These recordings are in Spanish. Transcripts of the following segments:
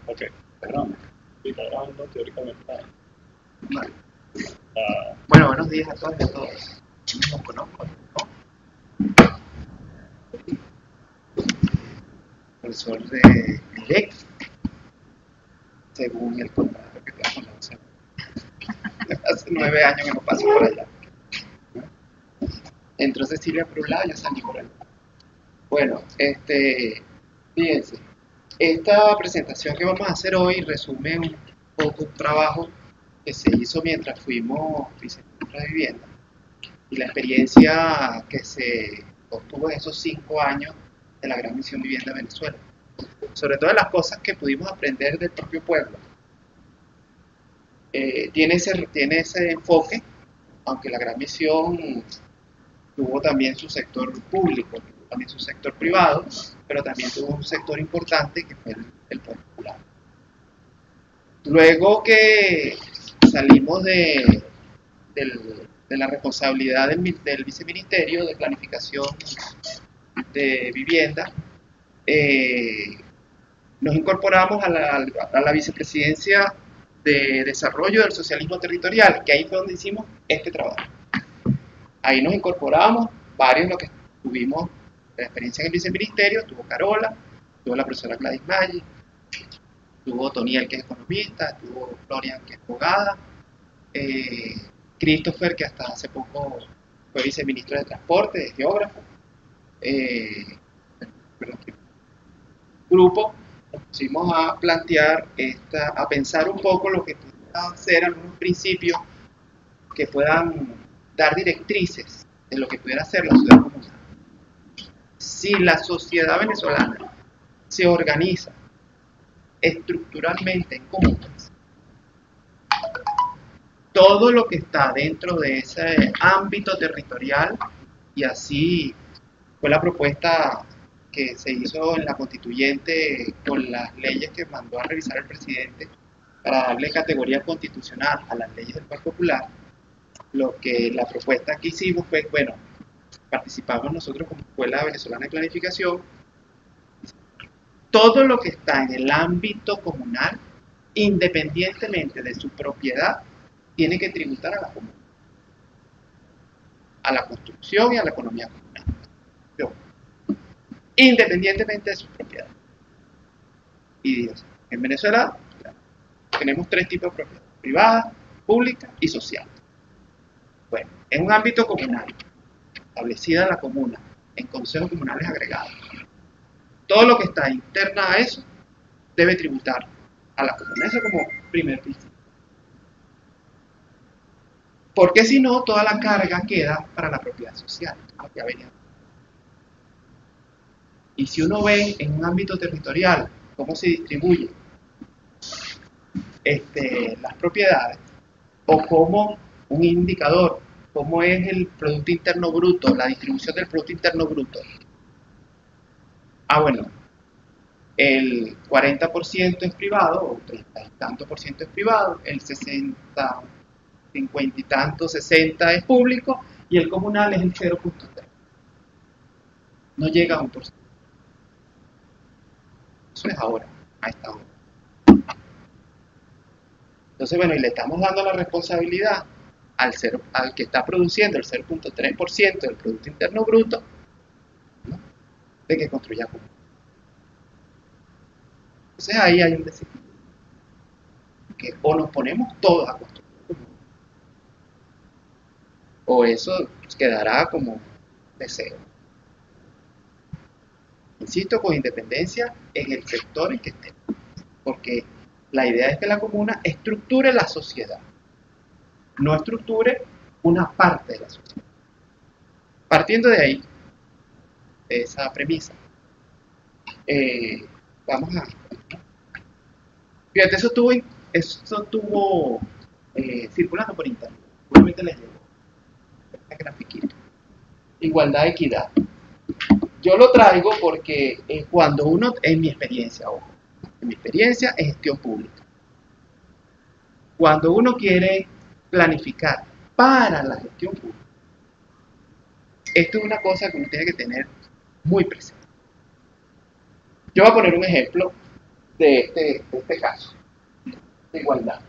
Ok, perdón. Sí, está grabando teóricamente. Vale. Ah, Bueno, buenos días a todas y a todos. No los conozco, ¿no? Profesor de IDEC, según el contrato que tengo con la UCB. Hace 9 años que no paso por allá. Entró Cecilia por un lado y yo salí por allá. Bueno, fíjense, esta presentación que vamos a hacer hoy resume un poco un trabajo que se hizo mientras fuimos viceministros de vivienda y la experiencia que se obtuvo en esos 5 años de la Gran Misión Vivienda Venezuela. Sobre todo de las cosas que pudimos aprender del propio pueblo. Tiene ese enfoque, aunque la Gran Misión tuvo también su sector público, tuvo también su sector privado, pero también tuvo un sector importante que fue el popular. Luego que salimos de la responsabilidad del viceministerio de planificación de vivienda, nos incorporamos a la vicepresidencia de desarrollo del socialismo territorial, que ahí fue donde hicimos este trabajo. Ahí nos incorporamos, varios de los que tuvimos la experiencia en el viceministerio, tuvo Carola, tuvo la profesora Gladys Maggi, tuvo Toniel, que es economista, tuvo Florian, que es abogada, Christopher, que hasta hace poco fue viceministro de transporte, de geógrafo, grupo nos pusimos a plantear, a pensar un poco lo que puedan ser algunos principios que puedan dar directrices de lo que pudiera ser la ciudad comunal. Si la sociedad venezolana se organiza estructuralmente en comunas, todo lo que está dentro de ese ámbito territorial, y así fue la propuesta que se hizo en la constituyente con las leyes que mandó a revisar el presidente para darle categoría constitucional a las leyes del Poder Popular. La propuesta que hicimos fue, bueno, participamos nosotros como Escuela Venezolana de Planificación, todo lo que está en el ámbito comunal, independientemente de su propiedad, tiene que tributar a la comunidad, a la construcción y a la economía comunal, independientemente de su propiedad. Y en Venezuela tenemos 3 tipos de propiedad: privada, pública y social. Bueno, en un ámbito comunal, establecida la comuna, en consejos comunales agregados, todo lo que está interna a eso debe tributar a la comuna. Eso como primer principio. Porque si no, toda la carga queda para la propiedad social. Y si uno ve en un ámbito territorial cómo se distribuyen las propiedades, o como un indicador, cómo es el Producto Interno Bruto, la distribución del Producto Interno Bruto. Bueno, el 40% es privado, o 30 y tanto por ciento es privado, el 60, 50 y tanto, 60 es público, y el comunal es el 0.3. No llega a 1%. Eso es ahora, a esta hora. Entonces, bueno, y le estamos dando la responsabilidad al que está produciendo el 0.3% del Producto Interno Bruto, ¿no?, de que construya comunidad. Entonces ahí hay un desequilibrio, que o nos ponemos todos a construir comunidad, o eso quedará como deseo. Insisto, con independencia en el sector en que esté, porque la idea es que la comuna estructure la sociedad, no estructure una parte de la sociedad. Partiendo de ahí, de esa premisa, vamos a... Fíjate, eso estuvo circulando por internet. Seguramente les llegó este grafiquito. Igualdad, equidad. Yo lo traigo porque cuando uno, en mi experiencia, ojo, en mi experiencia es gestión pública. Cuando uno quiere planificar para la gestión pública, esto es una cosa que uno tiene que tener muy presente. Yo voy a poner un ejemplo de este caso, de igualdad.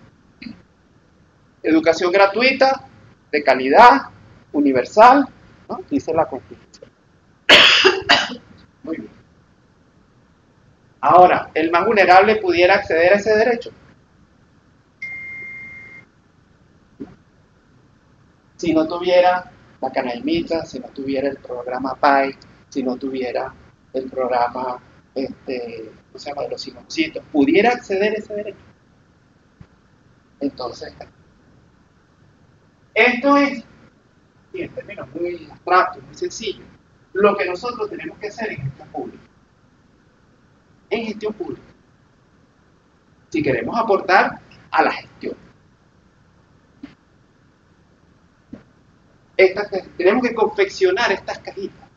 Educación gratuita, de calidad, universal, ¿no? Dice la Constitución. Muy bien. Ahora, ¿el más vulnerable pudiera acceder a ese derecho? Si no tuviera la Canaimita, si no tuviera el programa PAI, si no tuviera el programa, ¿cómo se llama?, de los simoncitos, ¿pudiera acceder a ese derecho? Entonces, esto es, en términos muy abstractos, muy sencillos, lo que nosotros tenemos que hacer en gestión pública. En gestión pública. Si queremos aportar a la gestión. Tenemos que confeccionar estas cajitas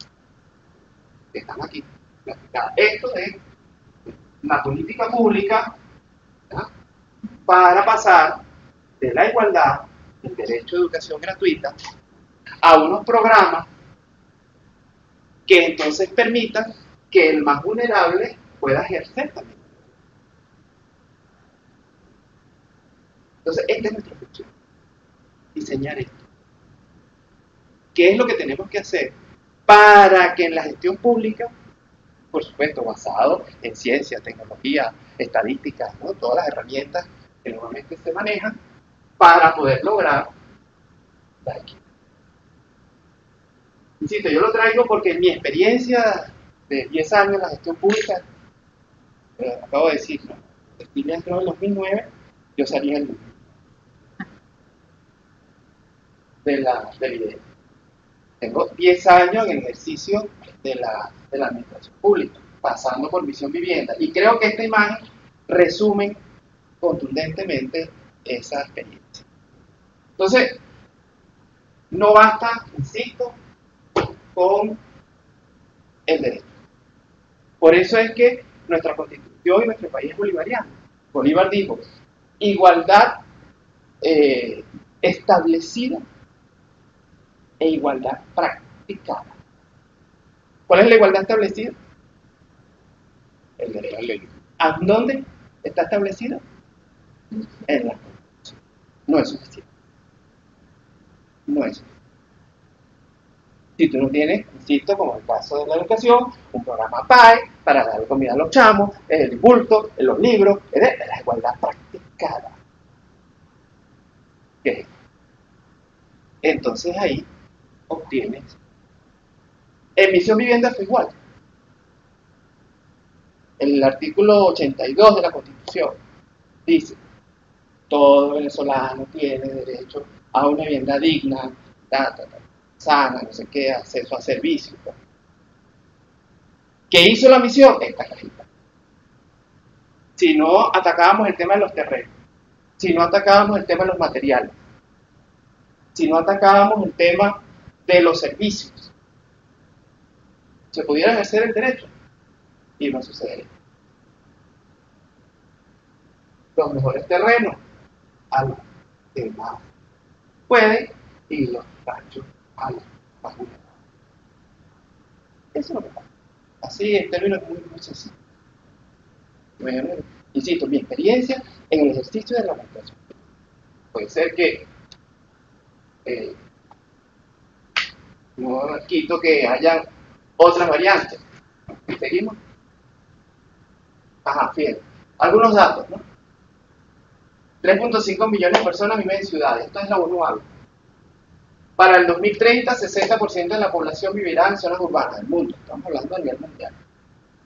que están aquí. Esto es la política pública, ¿ya?, para pasar de la igualdad, el derecho a educación gratuita, a unos programas que entonces permitan que el más vulnerable pueda ejercer también. Entonces, esta es nuestra función, diseñar esto. ¿Qué es lo que tenemos que hacer para que en la gestión pública, por supuesto, basado en ciencia, tecnología, estadísticas, ¿no?, todas las herramientas que normalmente se manejan, para poder lograr la equidad? Insisto, yo lo traigo porque en mi experiencia de 10 años en la gestión pública, acabo de decir, ¿no?, Cecilia entró en el 2009, yo salí en el 2000 del IDE. Tengo 10 años en el ejercicio de la administración pública, pasando por Visión Vivienda, y creo que esta imagen resume contundentemente esa experiencia. Entonces, no basta, insisto, con el derecho. Por eso es que nuestra Constitución y nuestro país es bolivariano. Bolívar dijo: igualdad establecida e igualdad practicada. ¿Cuál es la igualdad establecida? El derecho a la ley. ¿A dónde está establecida? En la Constitución. No es suficiente. No es suficiente. Si tú no tienes, insisto, como el caso de la educación, un programa PAE para dar comida a los chamos, el bulto, los libros, es la igualdad practicada. ¿Qué? Entonces ahí obtienes. En Visión Vivienda fue igual. El artículo 82 de la Constitución dice: todo venezolano tiene derecho a una vivienda digna, sana, no sé qué, acceso a servicios. ¿Qué hizo la misión? Esta cajita. Si no atacábamos el tema de los terrenos, si no atacábamos el tema de los materiales, si no atacábamos el tema de los servicios, se pudiera ejercer el derecho y no sucedería. Los mejores terrenos a los que más pueden y los ranchos a los más vulnerables. Eso es lo que pasa. Así, en términos muy, muy sencillos. Insisto, mi experiencia en el ejercicio de la administración. Puede ser que no quito que haya otras variantes. ¿Seguimos? Ajá, fíjense. Algunos datos, ¿no? 3.5 millones de personas viven en ciudades. Esto es la ONU habla. Para el 2030, 60% de la población vivirá en zonas urbanas del mundo. Estamos hablando a nivel mundial.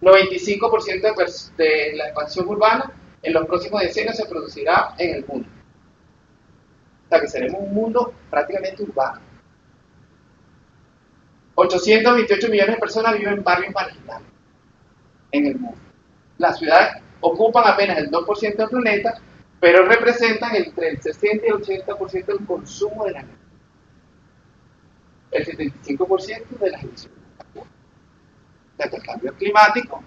95% de la expansión urbana en los próximos decenios se producirá en el mundo. O sea que seremos un mundo prácticamente urbano. 828 millones de personas viven en barrios marginales en el mundo. Las ciudades ocupan apenas el 2% del planeta, pero representan entre el 60 y el 80% del consumo de la energía. El 75% de las emisiones. O sea que el cambio climático,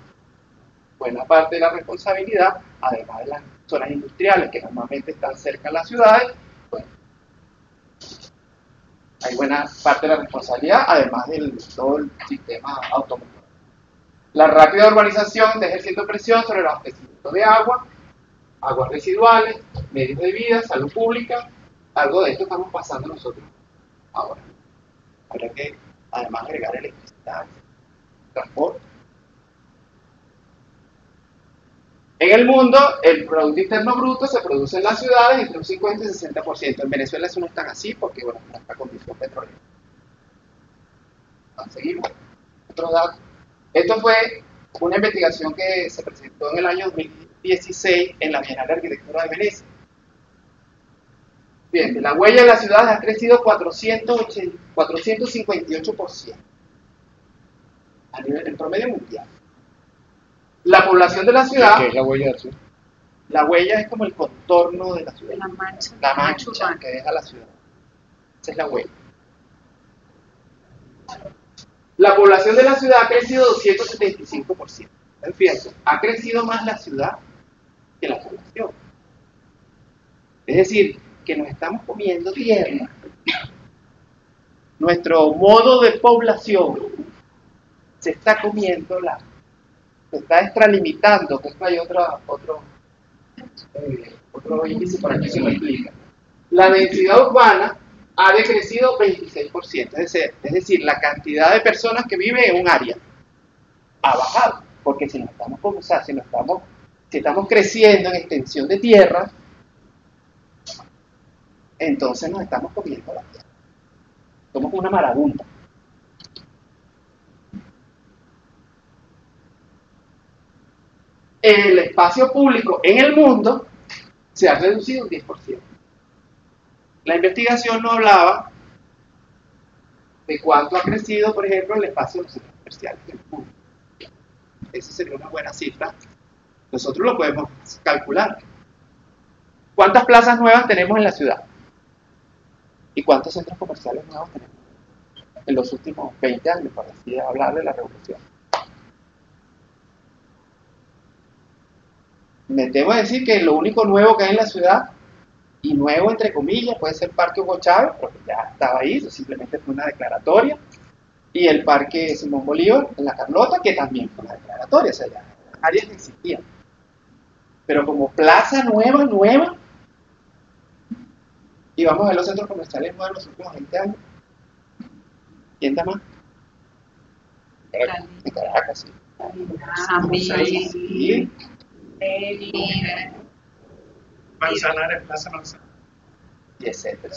buena parte de la responsabilidad, además de las zonas industriales que normalmente están cerca de las ciudades, pues hay buena parte de la responsabilidad, además de todo el sistema automotor. La rápida urbanización está ejerciendo presión sobre el abastecimiento abastecimiento de agua, aguas residuales, medios de vida, salud pública. Algo de esto estamos pasando nosotros ahora. Habrá que además agregar electricidad, transporte. En el mundo, el Producto Interno Bruto se produce en las ciudades entre un 50 y 60%. En Venezuela eso no es tan así porque, bueno, nuestra condición petrolera. Seguimos. Otro dato. Esto fue una investigación que se presentó en el año 2016 en la Bienal de Arquitectura de Venecia. Bien, la huella de la ciudad ha crecido 458% a nivel en promedio mundial. La población de la ciudad... ¿Qué es la huella azul? La huella es como el contorno de la ciudad. La mancha urbana. que deja la ciudad. Esa es la huella. La población de la ciudad ha crecido 275%. Fíjense, ha crecido más la ciudad que la población. Es decir, que nos estamos comiendo tierra. Nuestro modo de población se está comiendo se está extralimitando, que esto hay otro índice por aquí que lo explica. La densidad urbana ha decrecido 26%, es decir, la cantidad de personas que viven en un área ha bajado, porque si estamos creciendo en extensión de tierra, entonces nos estamos comiendo la tierra. Somos una marabunta. El espacio público en el mundo se ha reducido un 10%. La investigación no hablaba de cuánto ha crecido, por ejemplo, el espacio de los centros comerciales del mundo. Esa sería una buena cifra. Nosotros lo podemos calcular. ¿Cuántas plazas nuevas tenemos en la ciudad? ¿Y cuántos centros comerciales nuevos tenemos en los últimos 20 años, para así hablar de la revolución? Me temo decir que lo único nuevo que hay en la ciudad, y nuevo entre comillas, puede ser el Parque Hugo Chávez, porque ya estaba ahí, eso simplemente fue una declaratoria, y el Parque Simón Bolívar en La Carlota, que también fue una declaratoria, o sea, ya áreas que existían. Pero como plaza nueva, y vamos a ver los centros comerciales nuevos en los últimos 20 años. ¿Quién está más? En Caracas, sí. San Miguel, Sí. Manzanares, Plaza Manzanares. Y etcétera.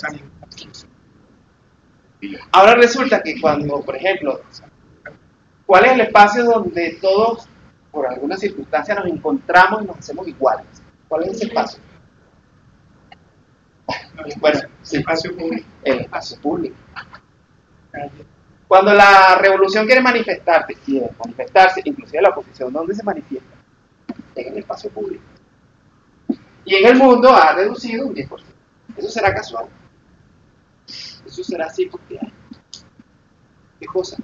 Ahora resulta que cuando, por ejemplo, ¿cuál es el espacio donde todos, por alguna circunstancia, nos encontramos y nos hacemos iguales? ¿Cuál es ese espacio? Bueno, sí, Espacio público. el espacio público. Cuando la revolución quiere manifestarse, inclusive la oposición, ¿dónde se manifiesta? En el espacio público. Y en el mundo ha reducido un 10%. ¿Eso será casual? ¿Eso será así porque hay? ¿Qué cosas?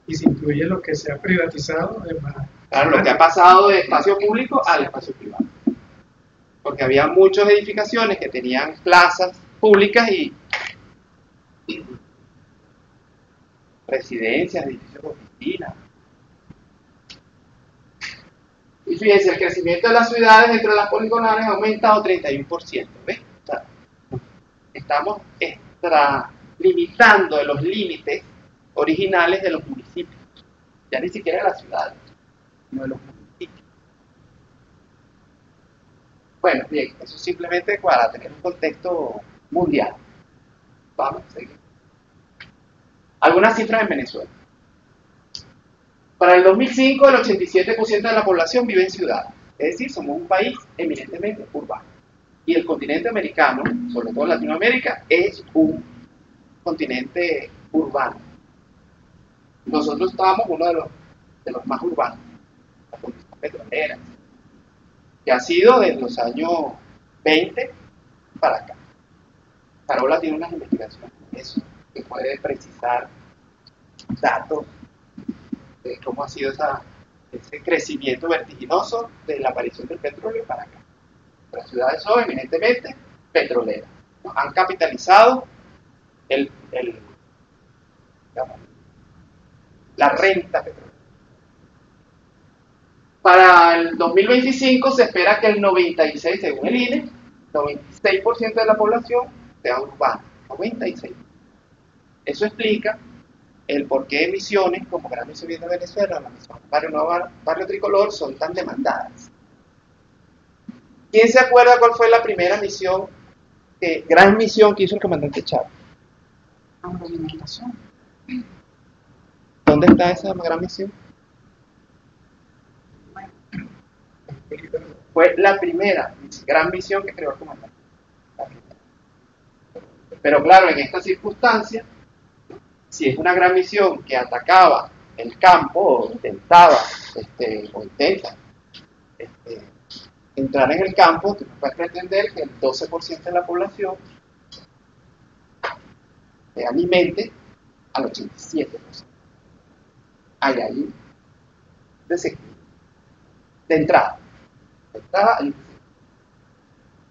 Y si incluye lo que se ha privatizado, es más. Claro, lo que ha pasado de espacio público al espacio privado. Porque había muchas edificaciones que tenían plazas públicas y residencias, edificios de oficinas. Y fíjense, el crecimiento de las ciudades entre las poligonales ha aumentado 31%. ¿Ves? O sea, estamos limitando los límites originales de los municipios. Ya ni siquiera de las ciudades, sino de los municipios. Bueno, bien, eso simplemente para tener un contexto mundial. Vamos a seguir. Algunas cifras en Venezuela. Para el 2005, el 87% de la población vive en ciudades. Es decir, somos un país eminentemente urbano. Y el continente americano, sobre todo Latinoamérica, es un continente urbano. Nosotros estábamos uno de los más urbanos, la condición petrolera, que ha sido desde los años 20 para acá. Carola tiene unas investigaciones en eso, que puede precisar datos de cómo ha sido ese crecimiento vertiginoso de la aparición del petróleo para acá. Las ciudades son eminentemente petroleras, ¿no? Han capitalizado digamos, la renta petrolera. Para el 2025 se espera que el 96, según el INE, 96% de la población sea urbana. 96. Eso explica el por qué Misiones, como Gran Misión de Venezuela, la Misión Barrio Nuevo, Barrio Tricolor, son tan demandadas. ¿Quién se acuerda cuál fue la primera misión, gran misión que hizo el comandante Chávez? Agroalimentación. ¿Dónde está esa gran misión? Fue la primera gran misión que creó el comandante. Pero claro, en esta circunstancia, si es una gran misión que atacaba el campo, o intentaba, o intenta entrar en el campo, tú no puedes pretender que el 12% de la población alimente al 87%. Hay ahí de entrada.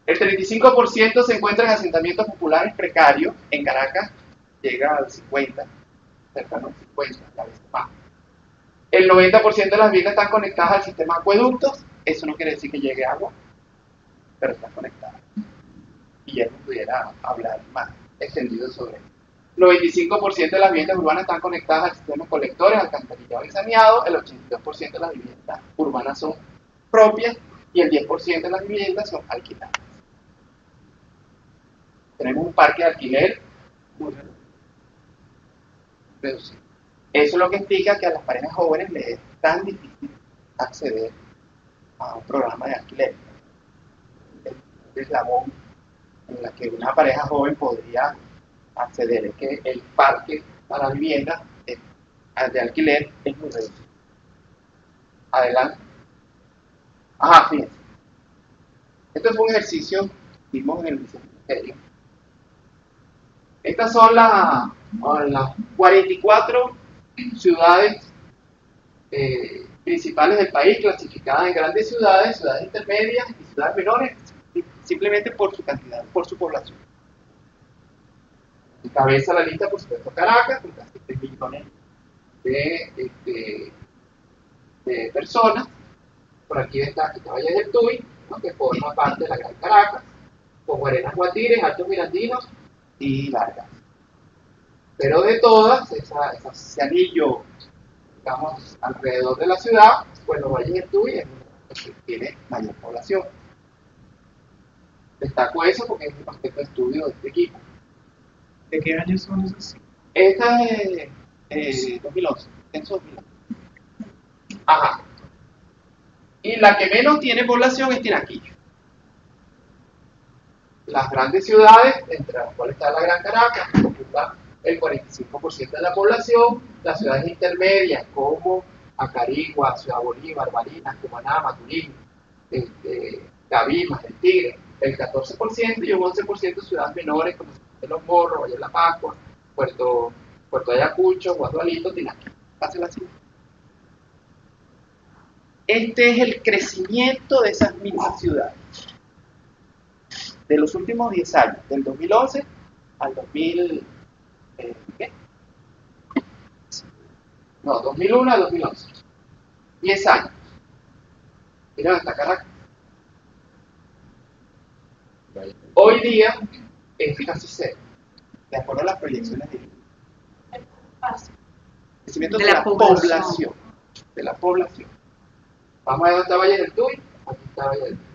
El 35% se encuentra en asentamientos populares precarios. En Caracas llega al 50%, cercano al 50%, a veces más. El 90% de las viviendas están conectadas al sistema de acueductos. Eso no quiere decir que llegue agua, pero están conectadas. Y ya no pudiera hablar más extendido sobre eso. El 95% de las viviendas urbanas están conectadas al sistema de colectores, alcantarillado y saneado. El 82% de las viviendas urbanas son propias y el 10% de las viviendas son alquiladas. Tenemos un parque de alquiler muy reducido. Eso es lo que explica que a las parejas jóvenes les es tan difícil acceder a un programa de alquiler. El eslabón en la que una pareja joven podría acceder es que el parque para vivienda de alquiler es muy reducido. Adelante. Ajá, fíjense. Esto fue un ejercicio que hicimos en el ministerio. Estas son las 44 ciudades principales del país, clasificadas en grandes ciudades, ciudades intermedias y ciudades menores, simplemente por su cantidad, por su población. Encabeza la lista, por supuesto, Caracas, con casi 3 millones de personas. Por aquí está Valle del Tuy, ¿no?, que forma parte de la Gran Caracas, con Guarenas, Guatires, Altos Mirandinos y Vargas. Pero de todas, ese anillo, digamos, alrededor de la ciudad, pues los Valles del Tuy es el que tiene mayor población. Destaco eso porque es un aspecto de estudio de este equipo. ¿De qué años son esos? Esta es 2011, censo 2011. Ajá. Y la que menos tiene población es Tinaquillo. Las grandes ciudades, entre las cuales está la Gran Caracas, ocupa el 45% de la población. Las ciudades intermedias como Acarigua, Ciudad Bolívar, Barinas, Cumaná, Maturín, Cabimas, El Tigre, el 14%, y un 11% de ciudades menores como Los Morros, Valle de la Pascua, Puerto Ayacucho, Guadualito, Tinaquillo. Pase la siguiente. Este es el crecimiento de esas mismas ciudades de los últimos 10 años, del 2011 al 2000, ¿qué? No, 2001 al 2011. 10 años. Miren hasta Caracas. Hoy día es casi cero, de acuerdo a las proyecciones de crecimiento de la población. De la población. Vamos a ver dónde está Valle del Tuy. Aquí está Valle del Tuy.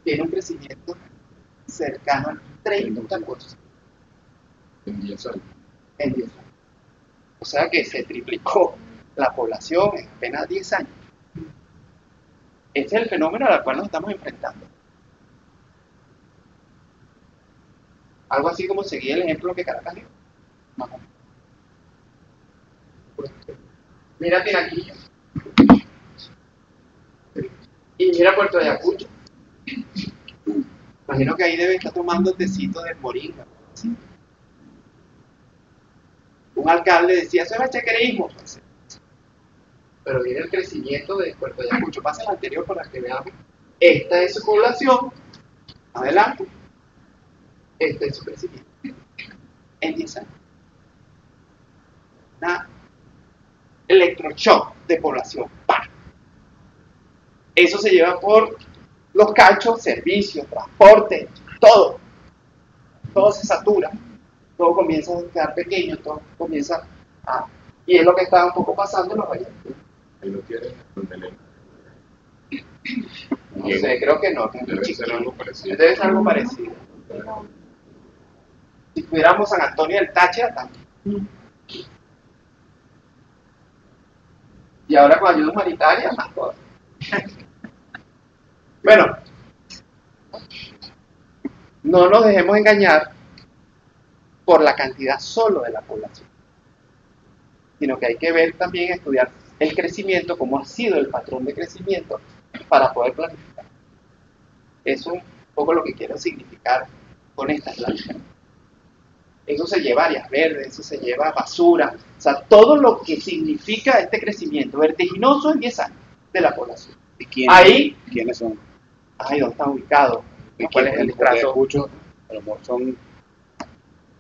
Tiene un crecimiento cercano al 30%. En 10 años. En 10 años. O sea que se triplicó la población en apenas 10 años. Este es el fenómeno al cual nos estamos enfrentando. Algo así como seguir el ejemplo que Caracas dio. Mira Tinaquillo. Y mira Puerto Ayacucho. Imagino que ahí debe estar tomando tecito de moringa. ¿Sí? Un alcalde decía, eso es chaquerismo. Pero viene el crecimiento de Puerto Ayacucho. Pasa el anterior para que veamos. Esta es su población. Adelante. Este es su crecimiento. En 10 años. Una electroshock de población. ¡Pam! Eso se lleva por los cachos, servicios, transporte, todo. Todo se satura, todo comienza a quedar pequeño, todo comienza a... Y es lo que está un poco pasando en los valles. Ahí lo tienen, donde le... No sé, creo que no. Que es muy Debe ser chiquito. algo parecido. Debe ser algo parecido. Si tuviéramos San Antonio del Táchira también. Y ahora con ayuda humanitaria, más cosas. Bueno, no nos dejemos engañar por la cantidad solo de la población, sino que hay que ver también, estudiar el crecimiento, cómo ha sido el patrón de crecimiento para poder planificar. Eso es un poco lo que quiero significar con esta clase. Eso se lleva áreas verdes, eso se lleva basura, o sea, todo lo que significa este crecimiento vertiginoso en 10 años de la población. ¿Y quiénes, Ahí, quiénes son? ¿dónde están ubicados? ¿Cuál es el Porque estrato? escucho, a lo mejor son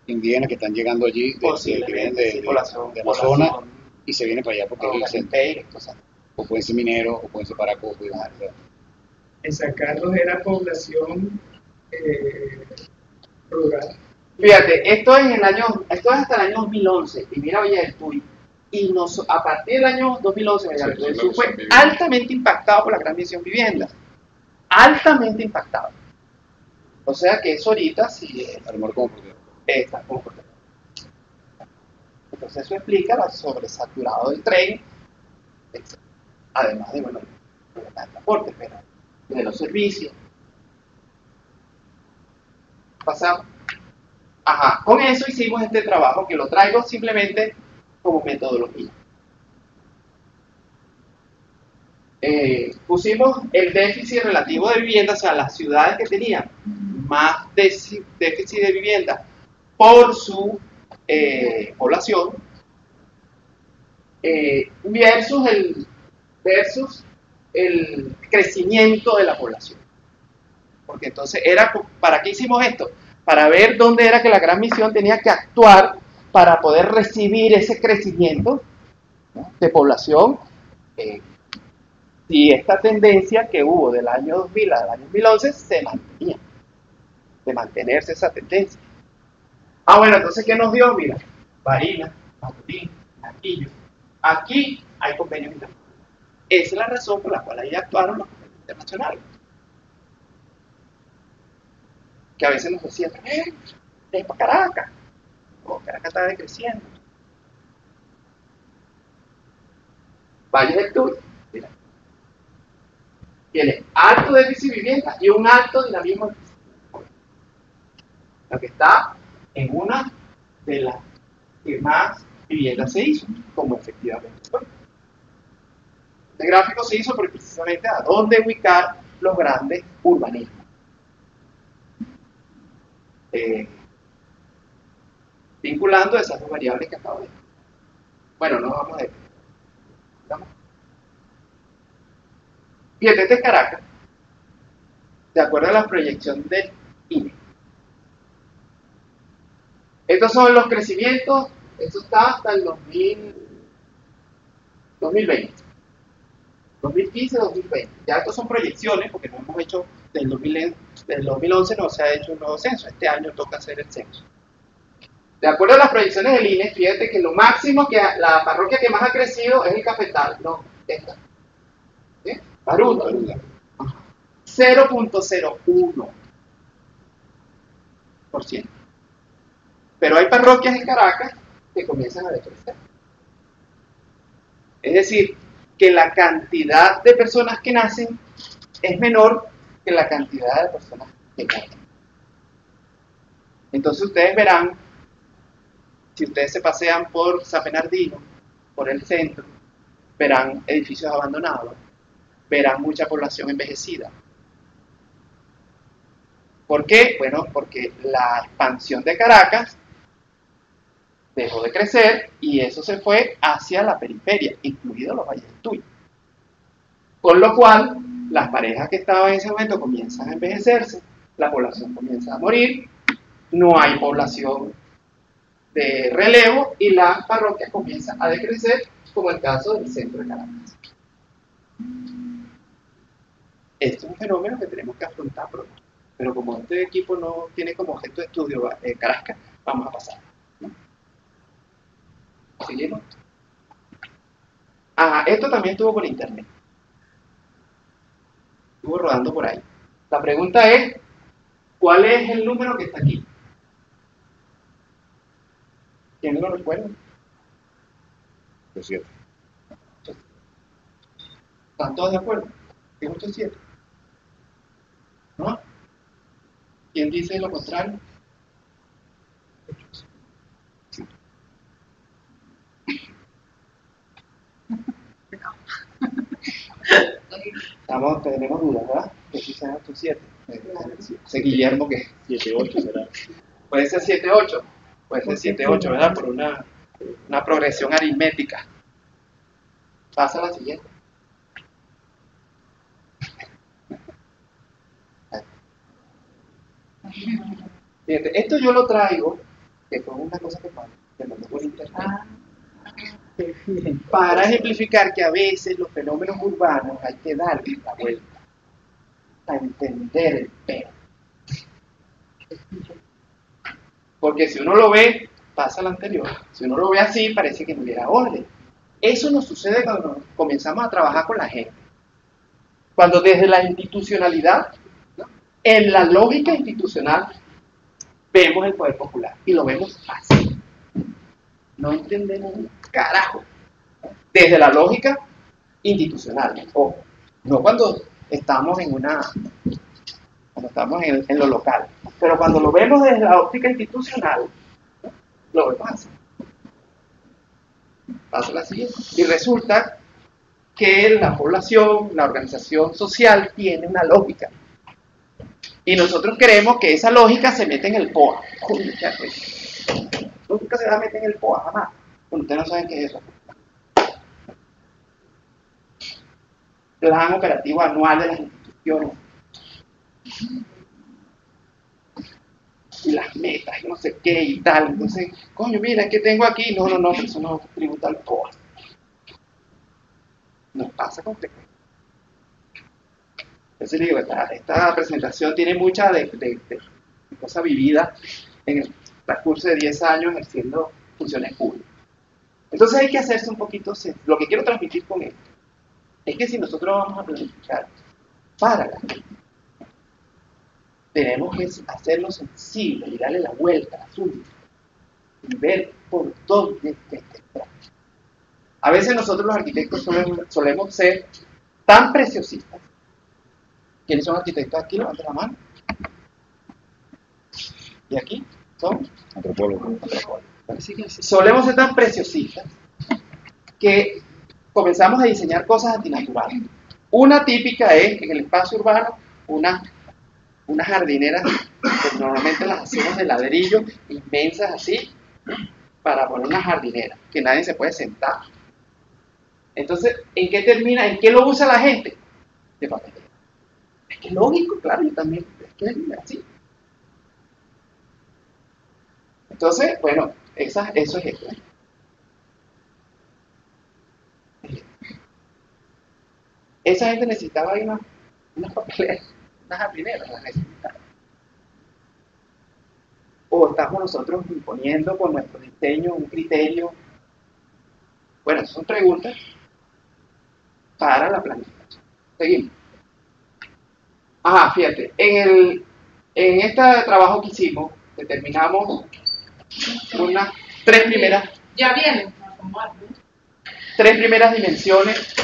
indígenas que están llegando allí, que vienen Sí, población, de Amazonas población, y se vienen para allá porque es el centro. Peires, cosas. O pueden ser mineros, o pueden ser paracos. En San Carlos era población rural. Fíjate, esto es hasta el año 2011, y mira Villa del Tuy, y a partir del año 2011 Villa del Tuy fue altamente impactado por la Gran Misión Vivienda, altamente impactado. O sea que eso ahorita sí A lo mejor como porque está como por- Entonces eso explica lo sobresaturado del tren, etc. Además de, bueno, del transporte, pero de los servicios. Pasamos. Ajá, con eso hicimos este trabajo que lo traigo simplemente como metodología. Pusimos el déficit relativo de vivienda, o sea, las ciudades que tenían más déficit de vivienda por su población versus el crecimiento de la población. Porque entonces ¿para qué hicimos esto? Para ver dónde era que la Gran Misión tenía que actuar para poder recibir ese crecimiento, ¿no?, de población, y esta tendencia que hubo del año 2000 al año 2011 se mantenía, de mantenerse esa tendencia. Bueno, entonces, ¿qué nos dio? Mira, Barinas, Maturín, Naquillo. Aquí hay convenios internacionales. Esa es la razón por la cual ahí actuaron los convenios internacionales. Que a veces nos decían, es para Caracas. Caracas está decreciendo. Valle del Tuy, mira, tiene alto déficit de vivienda y un alto dinamismo. Lo que está en una de las que más viviendas se hizo, como efectivamente fue. Este gráfico se hizo porque precisamente a dónde ubicar los grandes urbanismos. Vinculando esas dos variables que acabo de decir. Bueno, no vamos a ver. Fíjate, este es Caracas, de acuerdo a la proyección del INE. Estos son los crecimientos, esto está hasta el 2020. 2015-2020. Ya estos son proyecciones, porque no hemos hecho del 2011 no se ha hecho un nuevo censo. Este año toca hacer el censo. De acuerdo a las proyecciones del INE, fíjate que lo máximo que la parroquia que más ha crecido es el Cafetal. No, esta. ¿Sí? Baruta. 0.01%. Pero hay parroquias en Caracas que comienzan a decrecer. Es decir, que la cantidad de personas que nacen es menor que la cantidad de personas que mueren. Entonces ustedes verán, si ustedes se pasean por San Bernardino, por el centro, verán edificios abandonados, verán mucha población envejecida. ¿Por qué? Bueno, porque la expansión de Caracas dejó de crecer y eso se fue hacia la periferia, incluidos los valles del Tuy. Con lo cual, las parejas que estaban en ese momento comienzan a envejecerse, la población comienza a morir, no hay población de relevo y las parroquias comienzan a decrecer, como el caso del centro de Caracas. Este es un fenómeno que tenemos que afrontar pronto. Pero como este equipo no tiene como objeto de estudio Carasca, vamos a pasar. ¿No? ¿Seguimos? Esto también estuvo por internet. Estuvo rodando por ahí. La pregunta es, ¿cuál es el número que está aquí? ¿Quién lo recuerda? Los 7. ¿Están todos de acuerdo? ¿Es 7? ¿No? ¿Quién dice lo contrario? Tenemos dudas, ¿verdad? Que sí sean 7. Ese Guillermo que 7-8 será. puede ser 7-8. Puede ser 7-8, ¿verdad? Por una progresión aritmética. Pasa a la siguiente. Fíjate, esto yo lo traigo, que fue una cosa que mandó por internet, para ejemplificar que a veces los fenómenos urbanos hay que darle la vuelta, a entender el pero. Porque si uno lo ve, pasa al anterior. Si uno lo ve así, parece que no hubiera orden. Eso nos sucede cuando comenzamos a trabajar con la gente. Cuando desde la institucionalidad, ¿no?, en la lógica institucional, vemos el poder popular y lo vemos así. No entendemos un carajo, ¿no?, desde la lógica institucional. Ojo, no cuando estamos en lo local, pero cuando lo vemos desde la óptica institucional, ¿no?, lo vemos así. Pasa la siguiente. Y resulta que la población, la organización social tiene una lógica. Y nosotros creemos que esa lógica se mete en el POA. Nunca se va a meter en el POA, jamás. Bueno, ustedes no saben qué es eso. Plan operativo anual de las instituciones. Y las metas, y no sé qué y tal. Entonces, coño, mira, ¿qué tengo aquí? No, pero eso no tributa al POA. Nos pasa con frecuencia. Entonces digo, esta presentación tiene mucha de cosa vivida en el transcurso de 10 años ejerciendo funciones públicas. Entonces hay que hacerse un poquito, lo que quiero transmitir con esto es que si nosotros vamos a planificar para la gente, tenemos que hacerlo sensible y darle la vuelta al asunto y ver por dónde está. A veces nosotros los arquitectos solemos ser tan preciosistas. ¿Quiénes son arquitectos aquí? Levanten la mano. ¿Y aquí? ¿Son? Antropólogos. Solemos ser tan preciosistas que comenzamos a diseñar cosas antinaturales. Una típica es que en el espacio urbano unas jardineras, que normalmente las hacemos de ladrillo, inmensas así, para poner una jardinera, que nadie se puede sentar. Entonces, ¿en qué termina? ¿En qué lo usa la gente? De papel. Es que es lógico, claro, yo también. Es que es así. Entonces, bueno, eso es esto. Esa gente necesitaba ahí unas papeleras, unas jardineras, las necesitaba. O estamos nosotros imponiendo con nuestro diseño un criterio. Bueno, esas son preguntas para la planificación. Seguimos. Fíjate, en este trabajo que hicimos, determinamos unas tres primeras dimensiones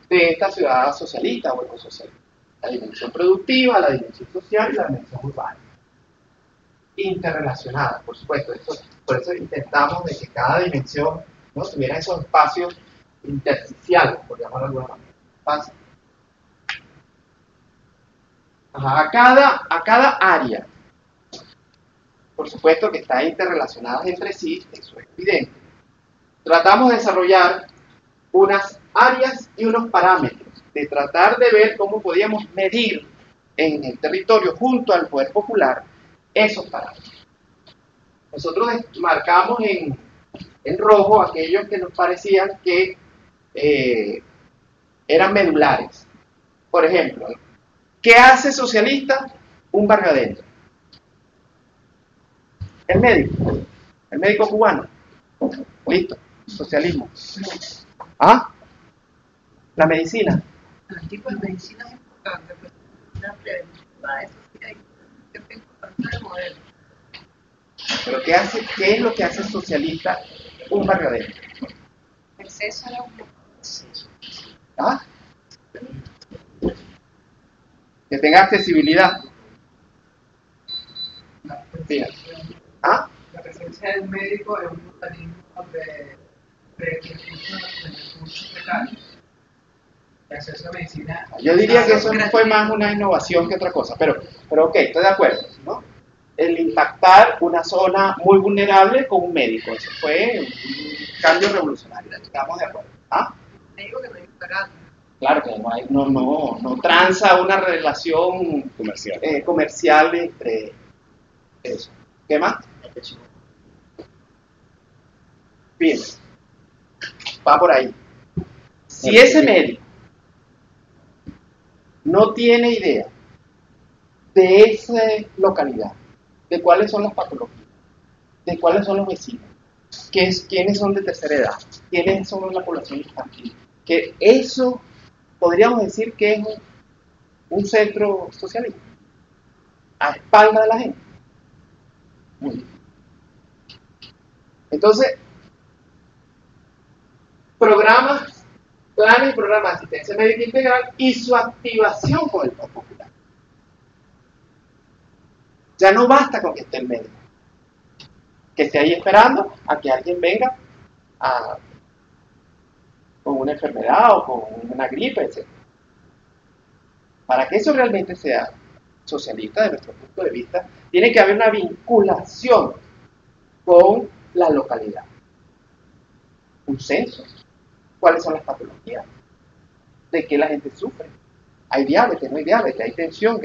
de esta ciudad socialista o ecosocialista. La dimensión productiva, la dimensión social y la dimensión urbana. Interrelacionadas, por supuesto. Por eso intentamos de que cada dimensión, ¿no?, tuviera esos espacios intersticiales, por llamarlo de alguna manera. Fácil. A cada área, por supuesto que están interrelacionadas entre sí, eso es evidente. Tratamos de desarrollar unas áreas y unos parámetros, de tratar de ver cómo podíamos medir en el territorio junto al poder popular esos parámetros. Nosotros marcamos en rojo aquellos que nos parecían que eran medulares. Por ejemplo, ¿Qué hace socialista? Un barrio adentro. El médico cubano. Listo, socialismo. ¿Ah? La medicina. El tipo de medicina es importante, pues la preventiva, eso sí hay que ser importante de modelo. Pero ¿qué es lo que hace socialista un barrio adentro? Acceso a la ¿Ah? Que tenga accesibilidad. Bien. ¿Ah? La presencia del médico es un mecanismo de recursos precarios. El acceso a medicina. Yo diría que eso fue más una innovación que otra cosa, pero ok, estoy de acuerdo, ¿no? El impactar una zona muy vulnerable con un médico, eso fue un cambio revolucionario, estamos de acuerdo. ¿Ah? Te digo que no hay barato. Claro que no tranza una relación comercial entre eso. ¿Qué más? Bien, va por ahí. Si ese médico no tiene idea de esa localidad, de cuáles son las patologías, de cuáles son los vecinos, quiénes son de tercera edad, quiénes son la población infantil, que eso podríamos decir que es un centro socialista, a espalda de la gente. Muy bien. Entonces, planes y programas de asistencia médica integral y su activación con el Poder Popular. Ya no basta con que esté el médico, que esté ahí esperando a que alguien venga con una enfermedad o con una gripe, etc. Para que eso realmente sea socialista, de nuestro punto de vista, tiene que haber una vinculación con la localidad. Un censo. ¿Cuáles son las patologías? ¿De qué la gente sufre? ¿Hay diabetes? ¿No hay diabetes? ¿Hay tensión?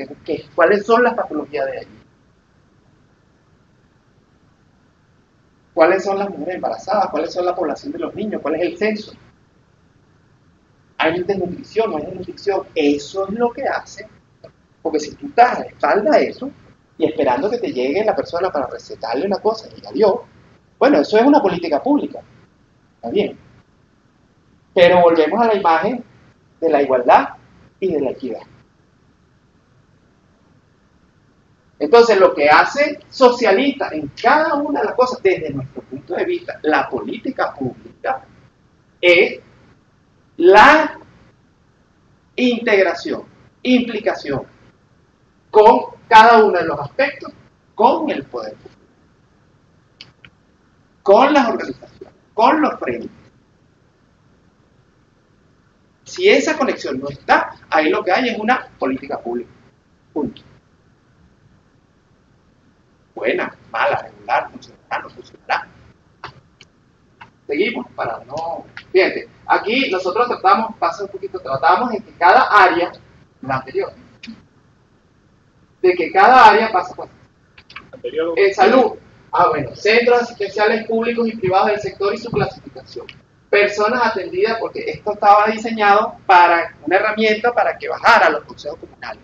¿Cuáles son las patologías de allí? ¿Cuáles son las mujeres embarazadas? ¿Cuáles son la población de los niños? ¿Cuál es el censo? ¿Hay desnutrición? ¿No hay desnutrición? Eso es lo que hace. Porque si tú estás a la espalda de eso y esperando que te llegue la persona para recetarle una cosa y adiós, bueno, eso es una política pública. Está bien. Pero volvemos a la imagen de la igualdad y de la equidad. Entonces, lo que hace socialista en cada una de las cosas, desde nuestro punto de vista, la política pública, es la integración, implicación con cada uno de los aspectos, con el poder público, con las organizaciones, con los frentes. Si esa conexión no está, ahí lo que hay es una política pública. Punto. Buena, mala, regular, funcionará, no funcionará. Seguimos para no... Fíjate, aquí nosotros tratamos en que cada área, la anterior, de que cada área pasa por... En salud, centros asistenciales públicos y privados del sector y su clasificación. Personas atendidas, porque esto estaba diseñado para una herramienta para que bajara a los consejos comunales.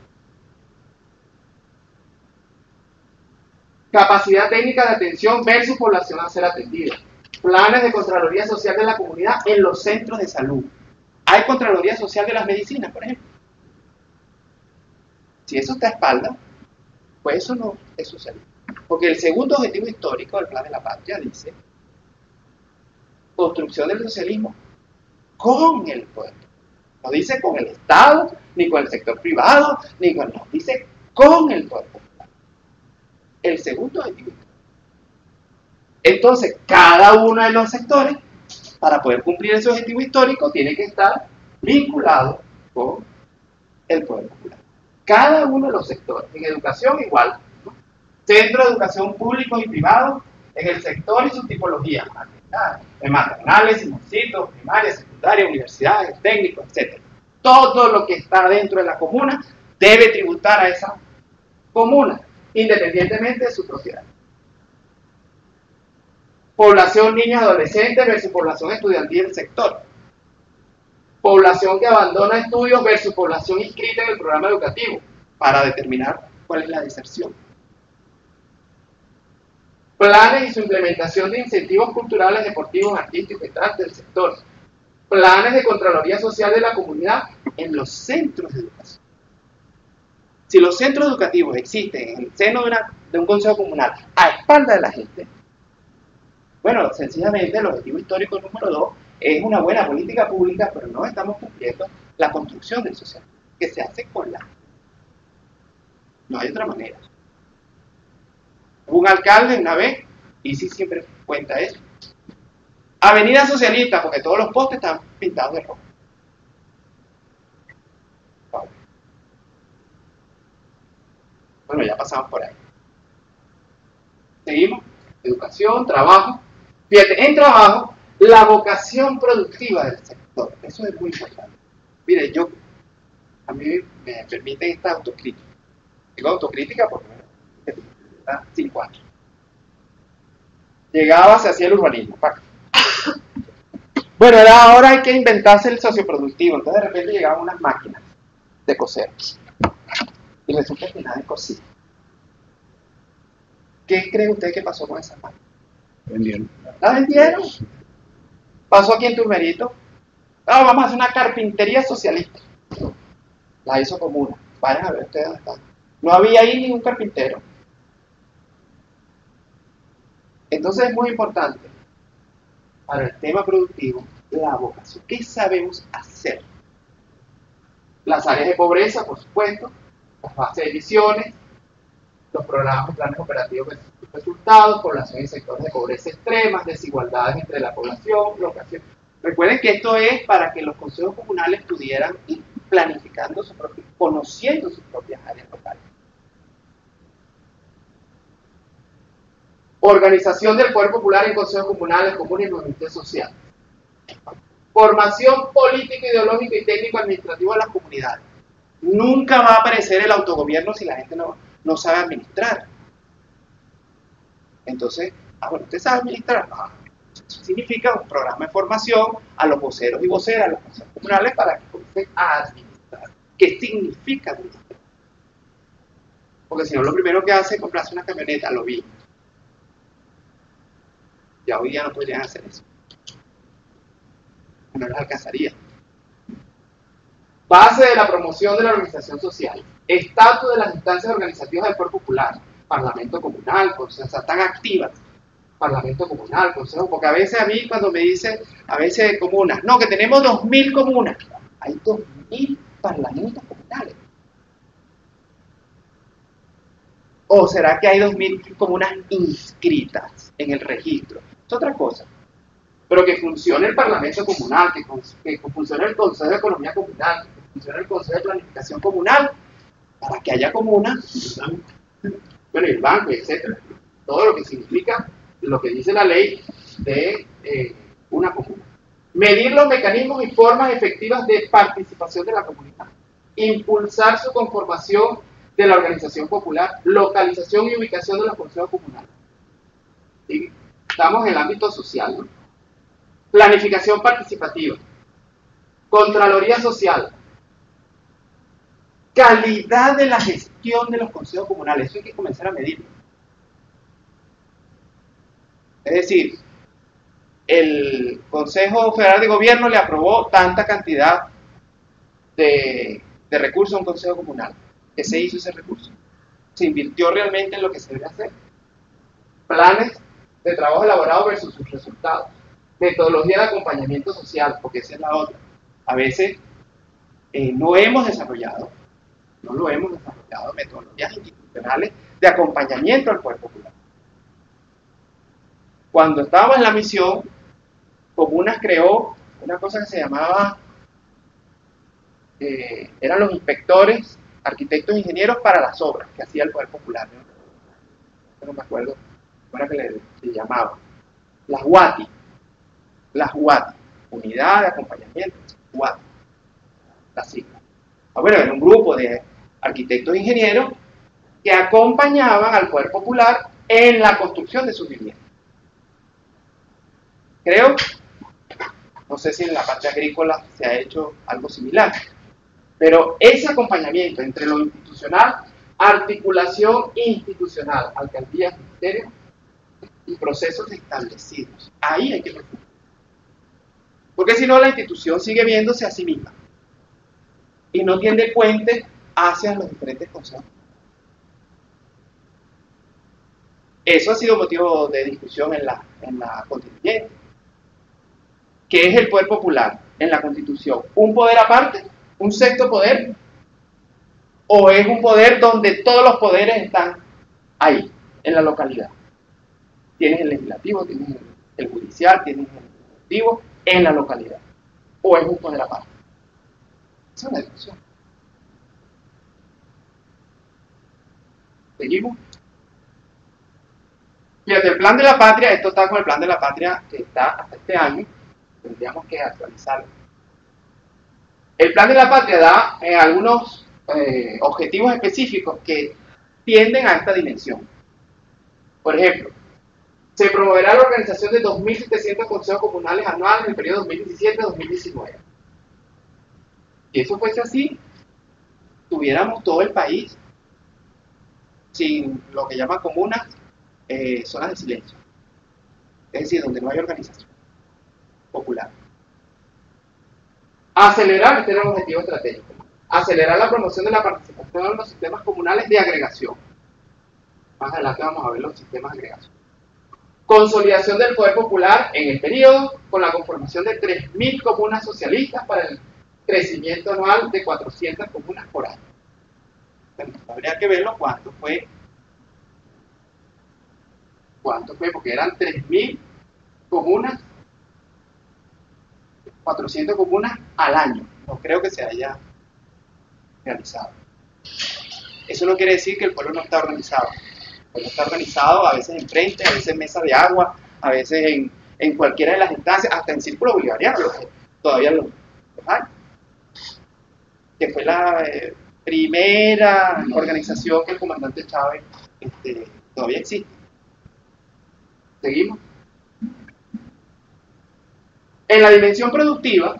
Capacidad técnica de atención versus población a ser atendida. Planes de Contraloría Social de la comunidad en los centros de salud. Hay Contraloría Social de las medicinas, por ejemplo. Si eso está a espalda, pues eso no es socialismo. Porque el segundo objetivo histórico del Plan de la Patria dice construcción del socialismo con el pueblo. No dice con el Estado, ni con el sector privado, no, dice con el pueblo. El segundo objetivo. Entonces, cada uno de los sectores, para poder cumplir ese objetivo histórico, tiene que estar vinculado con el poder popular. Cada uno de los sectores. En educación igual, ¿no? Centro de educación públicos y privados, en el sector y su tipología, maternales, simoncitos, primarias, secundarias, universidades, técnicos, etc. Todo lo que está dentro de la comuna debe tributar a esa comuna, independientemente de su propiedad. Población niños adolescentes versus población estudiantil del sector. Población que abandona estudios versus población inscrita en el programa educativo. para determinar cuál es la deserción. Planes y su implementación de incentivos culturales, deportivos, artísticos y tal del sector. Planes de Contraloría Social de la comunidad en los centros de educación. Si los centros educativos existen en el seno de un consejo comunal a espalda de la gente, bueno, sencillamente el objetivo histórico número 2 es una buena política pública, pero no estamos cumpliendo la construcción del social, que se hace con la... No hay otra manera. Un alcalde una vez, y sí siempre cuenta eso. Avenida Socialista, porque todos los postes están pintados de rojo. Bueno, ya pasamos por ahí. Seguimos. Educación, trabajo. Fíjate, en trabajo, la vocación productiva del sector. Eso es muy importante. Mire, a mí me permite esta autocrítica. Digo autocrítica porque 5 años. Llegaba, se hacía el urbanismo. Bueno, ahora hay que inventarse el socioproductivo. Entonces de repente llegaban unas máquinas de coser. Y resulta que nadie cosía. ¿Qué cree usted que pasó con esas máquinas? Vendieron. ¿La vendieron? Pasó aquí en Turmerito. Ah, vamos a hacer una carpintería socialista. La hizo Comuna. Vayan a ver ustedes dónde están. No había ahí ningún carpintero. Entonces es muy importante para el tema productivo la vocación. ¿Qué sabemos hacer? Las áreas de pobreza, por supuesto, las bases de emisiones, los programas y planes operativos de resultados, población y sectores de pobreza extremas, desigualdades entre la población, locación. Recuerden que esto es para que los consejos comunales pudieran ir planificando conociendo sus propias áreas locales. Organización del poder popular en consejos comunales, comunes y movimientos sociales. Formación política, ideológica y técnico-administrativa de las comunidades. Nunca va a aparecer el autogobierno si la gente no sabe administrar. Entonces, bueno, ¿usted sabe administrar? No. Eso significa un programa de formación a los voceros y voceras, a los consejos comunales para que comiencen a administrar. ¿Qué significa administrar? Porque si no, lo primero que hace es comprarse una camioneta, lo vi. Ya hoy día no podrían hacer eso. No les alcanzaría. Base de la promoción de la organización social. Estatus de las instancias organizativas del poder popular. Parlamento comunal, consejo, o sea, están activas. Parlamento comunal, consejo, porque a veces a mí cuando me dicen, a veces comunas, no, que tenemos 2000 comunas. Hay 2000 parlamentos comunales. ¿O será que hay 2000 comunas inscritas en el registro? Es otra cosa. Pero que funcione el Parlamento comunal, que funcione el Consejo de Economía comunal, que funcione el Consejo de Planificación comunal, para que haya comunas, bueno, el banco, etcétera. Todo lo que significa, lo que dice la ley de una comuna. Medir los mecanismos y formas efectivas de participación de la comunidad. Impulsar su conformación de la organización popular, localización y ubicación de los consejos comunales. ¿Sí? Estamos en el ámbito social, ¿no? Planificación participativa, Contraloría Social, calidad de la gestión de los consejos comunales. Eso hay que comenzar a medirlo. Es decir, el Consejo Federal de Gobierno le aprobó tanta cantidad de recursos a un consejo comunal. ¿Qué se hizo ese recurso? ¿Se invirtió realmente en lo que se debe hacer? Planes de trabajo elaborado versus sus resultados. Metodología de acompañamiento social, porque esa es la otra. A veces no lo hemos desarrollado metodologías institucionales de acompañamiento al poder popular. Cuando estábamos en la misión, Comunas creó una cosa que se llamaba, eran los inspectores, arquitectos e ingenieros para las obras que hacía el poder popular. No me acuerdo cómo era que se llamaba. Las UATI, Unidad de Acompañamiento, UATI, la sigla. Bueno, era un grupo de arquitectos e ingenieros que acompañaban al poder popular en la construcción de sus viviendas. Creo, no sé si en la parte agrícola se ha hecho algo similar, Pero ese acompañamiento entre lo institucional, articulación institucional, alcaldías, ministerios y procesos establecidos, ahí hay que profundizar. Porque si no, la institución sigue viéndose a sí misma y no tiende puente hacia los diferentes consejos. Eso ha sido motivo de discusión en la constituyente. ¿Qué es el poder popular en la Constitución? ¿Un poder aparte? ¿Un sexto poder? ¿O es un poder donde todos los poderes están ahí, en la localidad? Tienes el legislativo, tienes el judicial, tienes el ejecutivo en la localidad. ¿O es un poder aparte? Esa es una discusión. ¿Seguimos? Fíjate, el plan de la patria, esto está con el plan de la patria que está hasta este año, tendríamos que actualizarlo. El plan de la patria da algunos objetivos específicos que tienden a esta dimensión. Por ejemplo, se promoverá la organización de 2.700 consejos comunales anuales en el periodo 2017-2019. Si eso fuese así, tuviéramos todo el país sin lo que llaman comunas, zonas de silencio. Es decir, donde no hay organización popular. Acelerar, este era un objetivo estratégico. Acelerar la promoción de la participación en los sistemas comunales de agregación. Más adelante vamos a ver los sistemas de agregación. Consolidación del poder popular en el periodo con la conformación de 3.000 comunas socialistas para el crecimiento anual de 400 comunas por año. Bueno, habría que verlo cuánto fue, porque eran 3.000 comunas, 400 comunas al año. No creo que se haya realizado. Eso no quiere decir que el pueblo no está organizado. El pueblo está organizado a veces en frente, a veces en mesa de agua, a veces en cualquiera de las instancias, hasta en círculo bolivariano, todavía los hay. Que fue la primera organización que el comandante Chávez todavía existe. ¿Seguimos? En la dimensión productiva,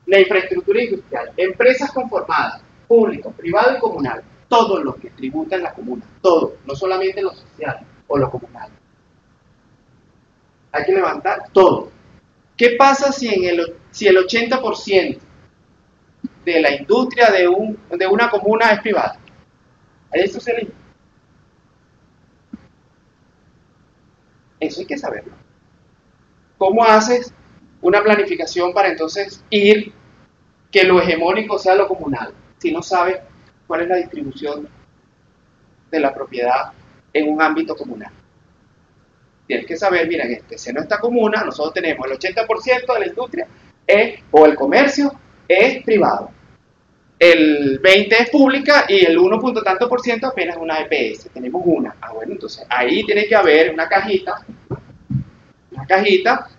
la infraestructura industrial, empresas conformadas, público, privado y comunal, todo lo que tributa en la comuna, todo, no solamente lo social o lo comunal. Hay que levantar todo. ¿Qué pasa si el 80% de la industria de una comuna es privada? Ahí es socialismo. Eso hay que saberlo. ¿Cómo haces una planificación para entonces ir que lo hegemónico sea lo comunal, si no sabes cuál es la distribución de la propiedad en un ámbito comunal? Tienes que saber, mira, en esta comuna nosotros tenemos el 80% de la industria o el comercio es privado, el 20% es pública y el 1 tanto por ciento apenas una EPS, tenemos una. Bueno, entonces ahí tiene que haber una cajita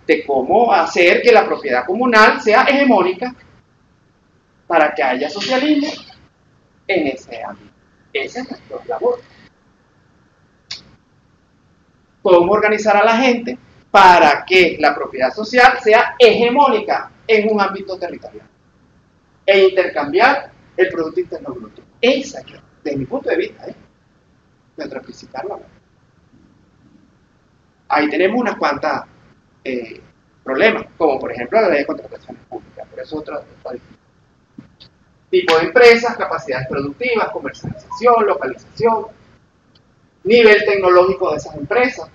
de cómo hacer que la propiedad comunal sea hegemónica para que haya socialismo en ese ámbito. Esa es nuestra labor. Cómo organizar a la gente para que la propiedad social sea hegemónica en un ámbito territorial e intercambiar el Producto Interno Bruto. Esa es, desde mi punto de vista, nuestra principal labor. Ahí tenemos unas cuantas problemas, como por ejemplo la ley de contrataciones públicas, pero eso es otro tipo de empresas, capacidades productivas, comercialización, localización, nivel tecnológico de esas empresas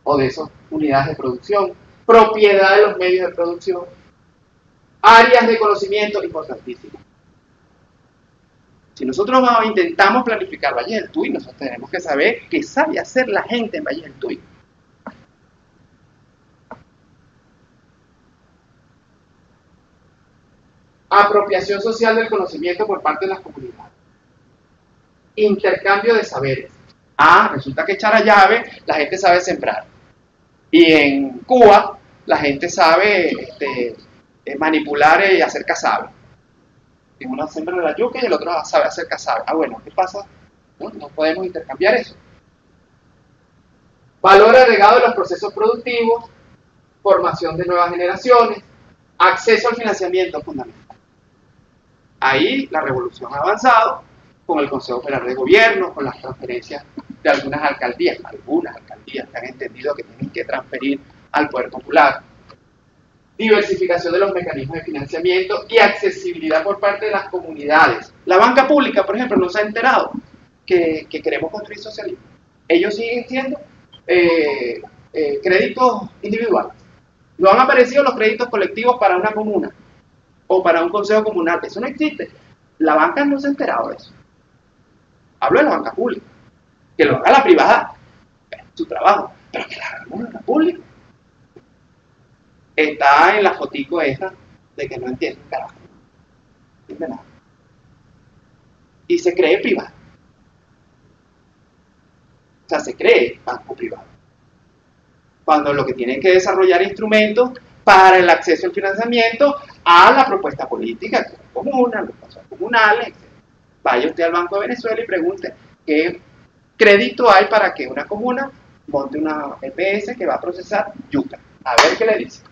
o de esas unidades de producción, propiedad de los medios de producción, áreas de conocimiento importantísimas. Si nosotros intentamos planificar Valle del Tuy, nosotros tenemos que saber qué sabe hacer la gente en Valle del Tuy. Apropiación social del conocimiento por parte de las comunidades. Intercambio de saberes. Resulta que echar a llave, la gente sabe sembrar. Y en Cuba, la gente sabe manipular y hacer casabe. Uno siembra la yuca y el otro sabe hacer casabe. Bueno, ¿qué pasa? No podemos intercambiar eso. Valor agregado de los procesos productivos, formación de nuevas generaciones, acceso al financiamiento fundamental. ahí la revolución ha avanzado con el Consejo Federal de Gobierno, con las transferencias de algunas alcaldías que han entendido que tienen que transferir al poder popular. Diversificación de los mecanismos de financiamiento y accesibilidad por parte de las comunidades. La banca pública, por ejemplo, no se ha enterado que queremos construir socialismo. Ellos siguen siendo créditos individuales. No han aparecido los créditos colectivos para una comuna o para un consejo comunal. Eso no existe. La banca no se ha enterado de eso. Hablo de la banca pública. Que lo haga la privada, es su trabajo, pero que la haga la pública. Está en la fotico esa de que no entiende un carajo. No entiende nada. Y se cree privado. O sea, se cree banco privado. Cuando lo que tienen que desarrollar instrumentos para el acceso al financiamiento a la propuesta política, que es comuna, los pasos comunales, etc. Vaya usted al Banco de Venezuela y pregunte qué crédito hay para que una comuna monte una EPS que va a procesar yuca. A ver qué le dice.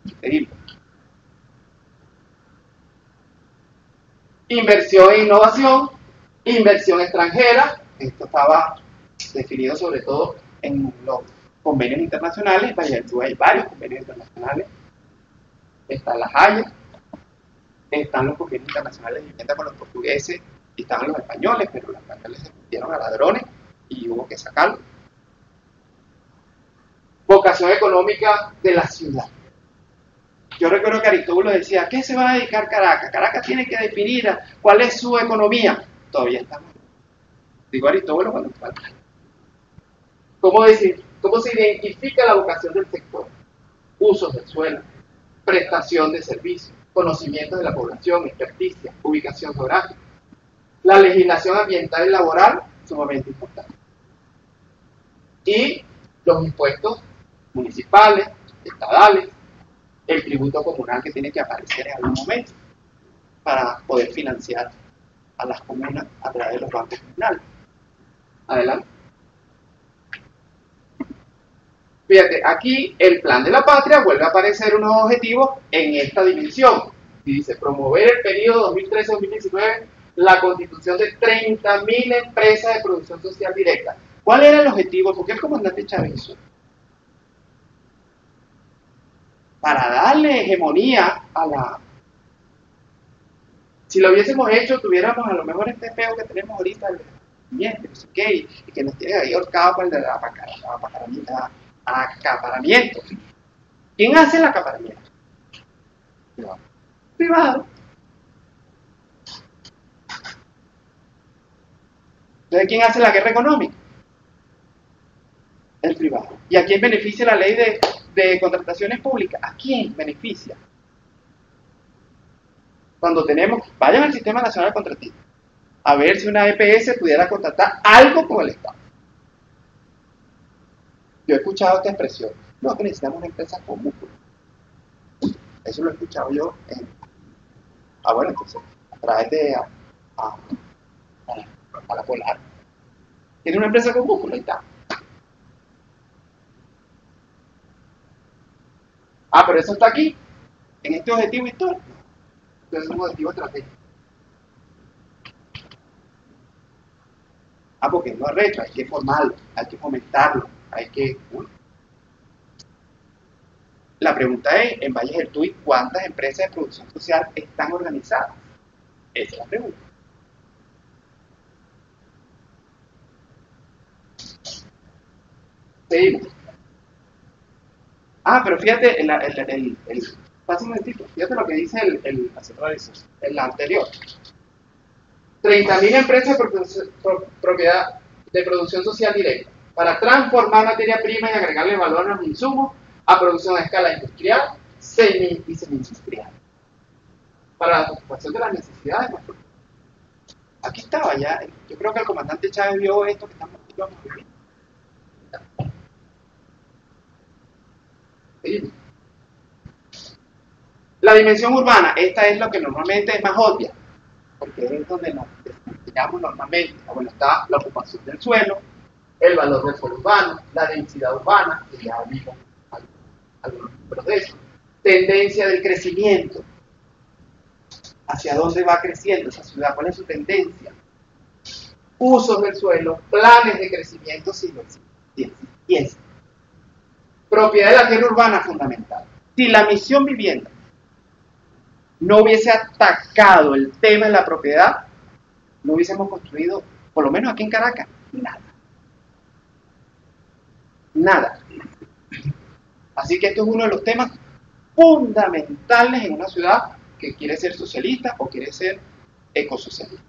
Increíble. Inversión e innovación, inversión extranjera. Esto estaba definido sobre todo en los convenios internacionales. Hay varios convenios internacionales. Está la Haya, están los convenios internacionales de vivienda con los portugueses y estaban los españoles, pero los españoles se metieron a ladrones y hubo que sacarlo. Vocación económica de la ciudad. Yo recuerdo que Aristóbulo decía, ¿a qué se va a dedicar Caracas? Caracas tiene que definir cuál es su economía. Todavía estamos. Digo Aristóbulo cuando falta. ¿Cómo se identifica la vocación del sector? Usos del suelo, prestación de servicios, conocimientos de la población, experticia, ubicación geográfica. La legislación ambiental y laboral, sumamente importante. Y los impuestos municipales, estadales, el tributo comunal que tiene que aparecer en algún momento para poder financiar a las comunas a través de los bancos comunales. Adelante. Fíjate, aquí el plan de la patria vuelve a aparecer unos objetivos en esta dimensión. Y dice, promover el periodo 2013-2019 la constitución de 30.000 empresas de producción social directa. ¿Cuál era el objetivo? ¿Por qué el comandante Chávez hizo? Para darle hegemonía a la... Si lo hubiésemos hecho, tuviéramos a lo mejor este peo que tenemos ahorita, el miente, no sé qué, y que nos tiene ahí ahorcado con el de la acaparamiento. ¿Quién hace el acaparamiento? Privado. Entonces, ¿quién hace la guerra económica? El privado. ¿Y a quién beneficia la ley de contrataciones públicas? ¿A quién beneficia? Cuando vayan al Sistema Nacional de Contratistas, a ver si una EPS pudiera contratar algo con el Estado. Yo he escuchado esta expresión, no, que necesitamos una empresa con músculo. Eso lo he escuchado yo bueno, entonces, tráete a la Polar. Tiene una empresa con músculo, ahí está. Pero eso está aquí, en este objetivo histórico. Entonces es un objetivo estratégico. Porque no es reto, hay que formarlo, hay que fomentarlo, hay que... La pregunta es, en Valles del Tuy, ¿cuántas empresas de producción social están organizadas? Esa es la pregunta. Seguimos. Pero fíjate, fíjate lo que dice el anterior. 30.000 empresas de producción social directa para transformar materia prima y agregarle valor a los insumos a producción a escala industrial, semi y semi-industrial. Para la satisfacción de las necesidades. Aquí estaba ya. Yo creo que el comandante Chávez vio esto que estamos viviendo. ¿Sí? La dimensión urbana, esta es lo que normalmente es más obvia, porque es donde nos desarrollamos normalmente. Bueno, está la ocupación del suelo, el valor del suelo urbano, la densidad urbana, que ya vimos algunos números de eso, tendencia del crecimiento. ¿Hacia dónde va creciendo esa ciudad? ¿Cuál es su tendencia? Usos del suelo, planes de crecimiento, si no existen. Y es propiedad de la tierra urbana fundamental. Si la misión vivienda no hubiese atacado el tema de la propiedad, no hubiésemos construido, por lo menos aquí en Caracas, nada. Nada. Así que esto es uno de los temas fundamentales en una ciudad que quiere ser socialista o quiere ser ecosocialista.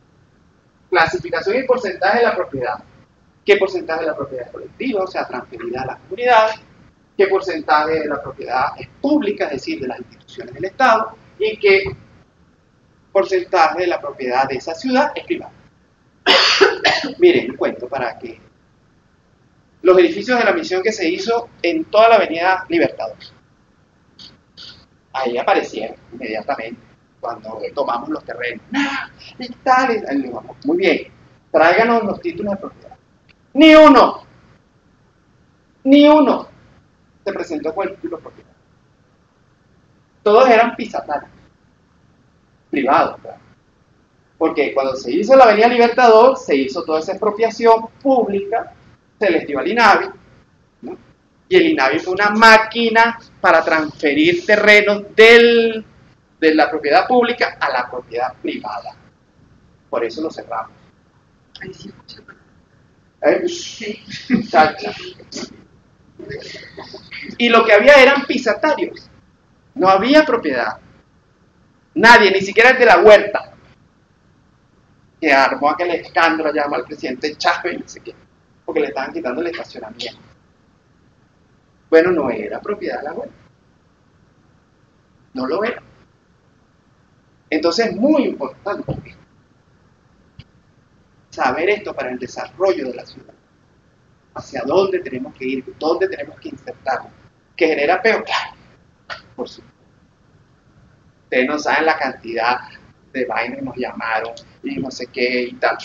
Clasificación y porcentaje de la propiedad. ¿Qué porcentaje de la propiedad es colectiva, o sea, transferida a las comunidades? ¿Qué porcentaje de la propiedad es pública, es decir, de las instituciones del Estado? ¿Y qué porcentaje de la propiedad de esa ciudad es privada? Miren, un cuento para que los edificios de la misión que se hizo en toda la avenida Libertador. Ahí aparecieron inmediatamente cuando tomamos los terrenos. Muy bien, tráiganos los títulos de propiedad. Ni uno se presentó con el título de propiedad. Todos eran pisatarios, privados, ¿verdad? Porque cuando se hizo la avenida Libertador, se hizo toda esa expropiación pública, se les dio al INAVI, ¿no? Y el INAVI fue una máquina para transferir terrenos de la propiedad pública a la propiedad privada. Por eso lo cerramos. Ahí sí, Sí. Y lo que había eran pisatarios. No había propiedad. Nadie, ni siquiera el de la huerta, que armó aquel escándalo, llama al presidente Chávez, no sé qué, porque le estaban quitando el estacionamiento. Bueno, no era propiedad de la huerta. No lo era. Entonces es muy importante saber esto para el desarrollo de la ciudad. Hacia dónde tenemos que ir, dónde tenemos que insertarnos. ¿Que genera peo? Claro, por supuesto. Ustedes no saben la cantidad de vainas que nos llamaron y no sé qué y tal.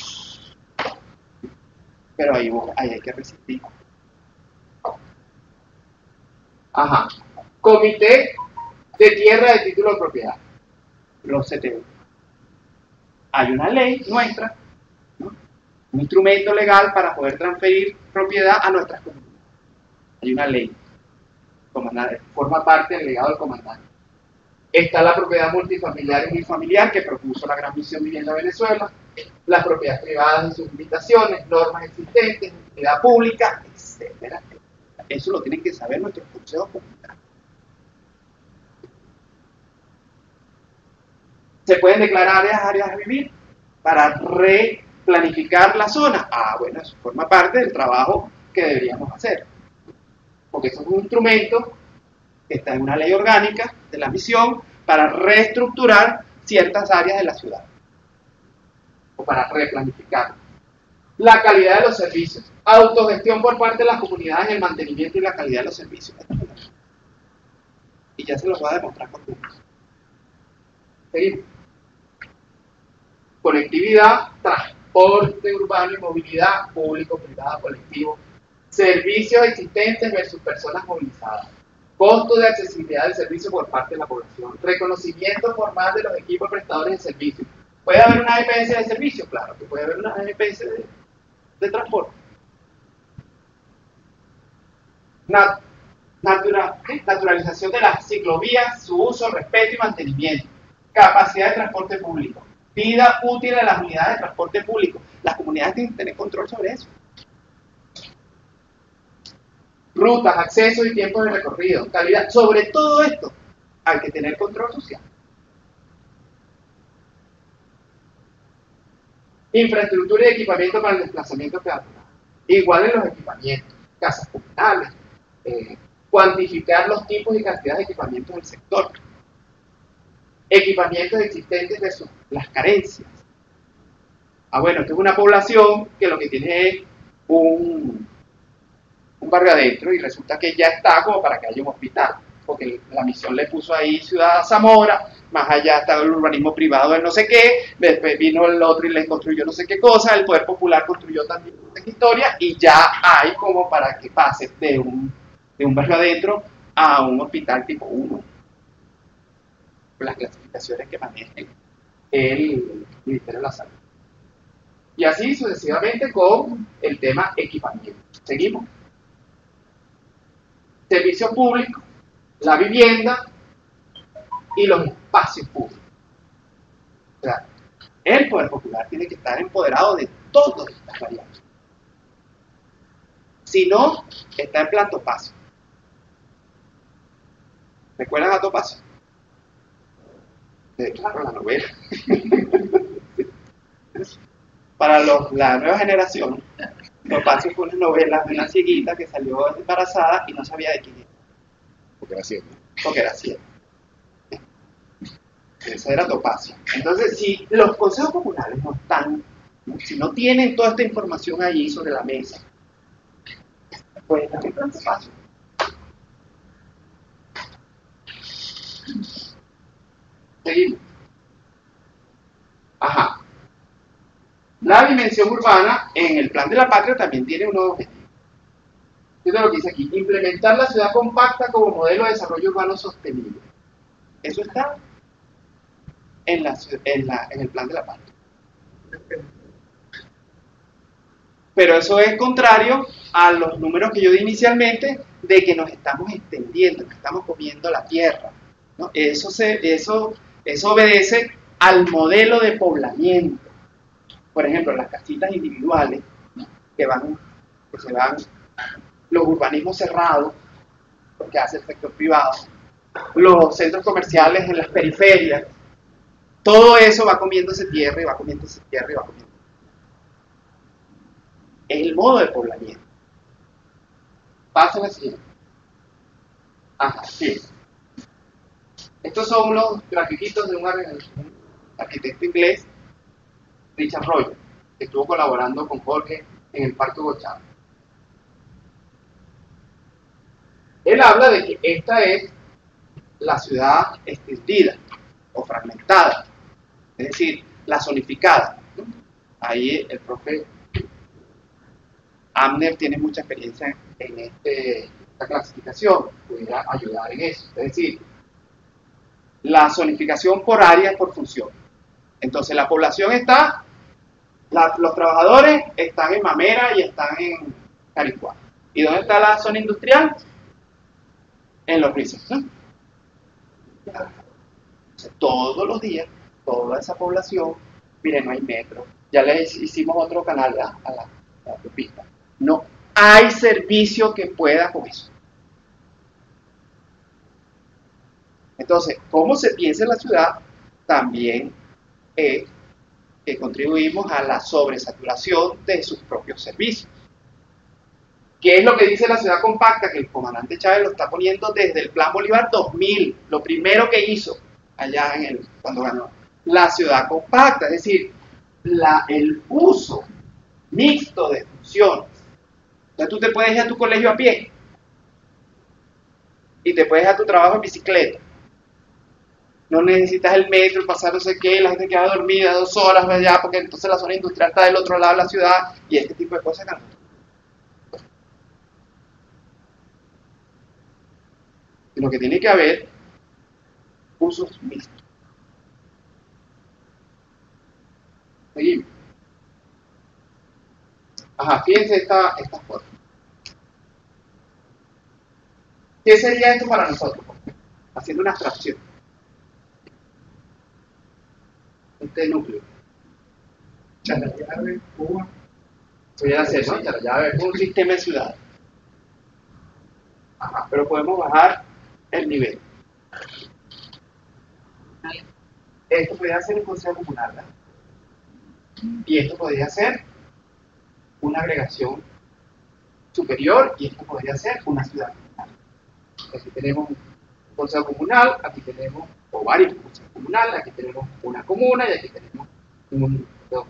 Pero ahí hay que resistir. Ajá. Comité de tierra de título de propiedad. Los CTU. Hay una ley nuestra, ¿no? Un instrumento legal para poder transferir propiedad a nuestras comunidades. Hay una ley. Forma parte del legado del comandante. Está la propiedad multifamiliar y unifamiliar que propuso la Gran Misión Vivienda Venezuela, las propiedades privadas y sus limitaciones, normas existentes, utilidad pública, etc. Eso lo tienen que saber nuestros consejos comunitarios. ¿Se pueden declarar áreas a vivir para replanificar la zona? Bueno, eso forma parte del trabajo que deberíamos hacer. Porque eso es un instrumento que está en una ley orgánica de la misión para reestructurar ciertas áreas de la ciudad o para replanificar. La calidad de los servicios, autogestión por parte de las comunidades en el mantenimiento y la calidad de los servicios. Y ya se los voy a demostrar con números. Seguimos. Conectividad, transporte urbano y movilidad, público, privado, colectivo, servicios existentes versus personas movilizadas. Costo de accesibilidad del servicio por parte de la población. Reconocimiento formal de los equipos prestadores de servicio. ¿Puede haber una EPS de servicio? Claro que puede haber una EPS de transporte. Naturalización de las ciclovías, su uso, respeto y mantenimiento. Capacidad de transporte público. Vida útil de las unidades de transporte público. Las comunidades tienen que tener control sobre eso. Rutas, accesos y tiempos de recorrido, calidad. Sobre todo esto hay que tener control social. Infraestructura y equipamiento para el desplazamiento peatonal. Igual en los equipamientos, casas comunales, cuantificar los tipos y cantidades de equipamientos del sector. Equipamientos existentes versus las carencias. Bueno, esto es una población que lo que tiene es un barrio adentro y resulta que ya está como para que haya un hospital, porque la misión le puso ahí Ciudad Zamora, más allá estaba el urbanismo privado de no sé qué, después vino el otro y le construyó no sé qué cosa, el Poder Popular construyó también no sé qué historia y ya hay como para que pase de un barrio adentro a un hospital tipo 1, las clasificaciones que manejen el Ministerio de la Salud. Y así sucesivamente con el tema equipamiento. Seguimos. Servicio público, la vivienda y los espacios públicos. O sea, el poder popular tiene que estar empoderado de todas estas variables. Si no, está en plan Topacio. ¿Recuerdan a Topacio? Claro, la novela. Para la nueva generación, Topacio fue una novela de una cieguita que salió embarazada y no sabía de quién era. Porque era ciego. Porque era ciego. Ese era Topacio. Entonces, si los consejos comunales no están, si no tienen toda esta información allí sobre la mesa, pues están en plan Topacio. Seguimos. Ajá. La dimensión urbana en el plan de la patria también tiene unos objetivos. Esto es lo que dice aquí: implementar la ciudad compacta como modelo de desarrollo urbano sostenible. Eso está en el plan de la patria. Pero eso es contrario a los números que yo di inicialmente de que nos estamos extendiendo, que estamos comiendo la tierra, ¿no? Eso obedece al modelo de poblamiento. Por ejemplo, las casitas individuales, ¿no? que se van, los urbanismos cerrados, porque hace el sector privado, los centros comerciales en las periferias, todo eso va comiéndose tierra y va comiéndose tierra y va comiendo. Es el modo de poblamiento. Pasa la siguiente. Ajá, sí. Estos son unos grafiquitos de un arquitecto inglés, Richard Royer, que estuvo colaborando con Jorge en el Parque Bochado. Él habla de que esta es la ciudad extendida o fragmentada, es decir, la zonificada, ¿no? Ahí el profe Amner tiene mucha experiencia en esta clasificación, pudiera ayudar en eso. Es decir, la zonificación por área, por función. Entonces la población está, los trabajadores están en Mamera y están en Caricuá. ¿Y dónde está la zona industrial? En Los Ríos, ¿no? Todos los días, toda esa población, miren, no hay metro. Ya les hicimos otro canal a la autopista. No hay servicio que pueda con eso. Entonces, cómo se piensa en la ciudad también es que contribuimos a la sobresaturación de sus propios servicios. ¿Qué es lo que dice la ciudad compacta? Que el comandante Chávez lo está poniendo desde el Plan Bolívar 2000, lo primero que hizo allá cuando ganó. La ciudad compacta, es decir, el uso mixto de funciones. O sea, tú te puedes ir a tu colegio a pie y te puedes ir a tu trabajo en bicicleta. No necesitas el metro, pasar no sé qué, la gente queda dormida 2 horas allá porque entonces la zona industrial está del otro lado de la ciudad y este tipo de cosas. Lo que tiene que haber usos mixtos. Seguimos. Ajá, fíjense esta forma. ¿Qué sería esto para nosotros? Haciendo una abstracción. Este núcleo. Charallave, Cuba. Voy a hacer, ¿no? Charallave es un sistema de ciudad. Ajá, pero podemos bajar el nivel. Esto podría ser un consejo comunal, ¿verdad? Y esto podría ser una agregación superior y esto podría ser una ciudad comunal. Aquí tenemos un consejo comunal, aquí tenemos o varios consejos comunales, aquí tenemos una comuna y aquí tenemos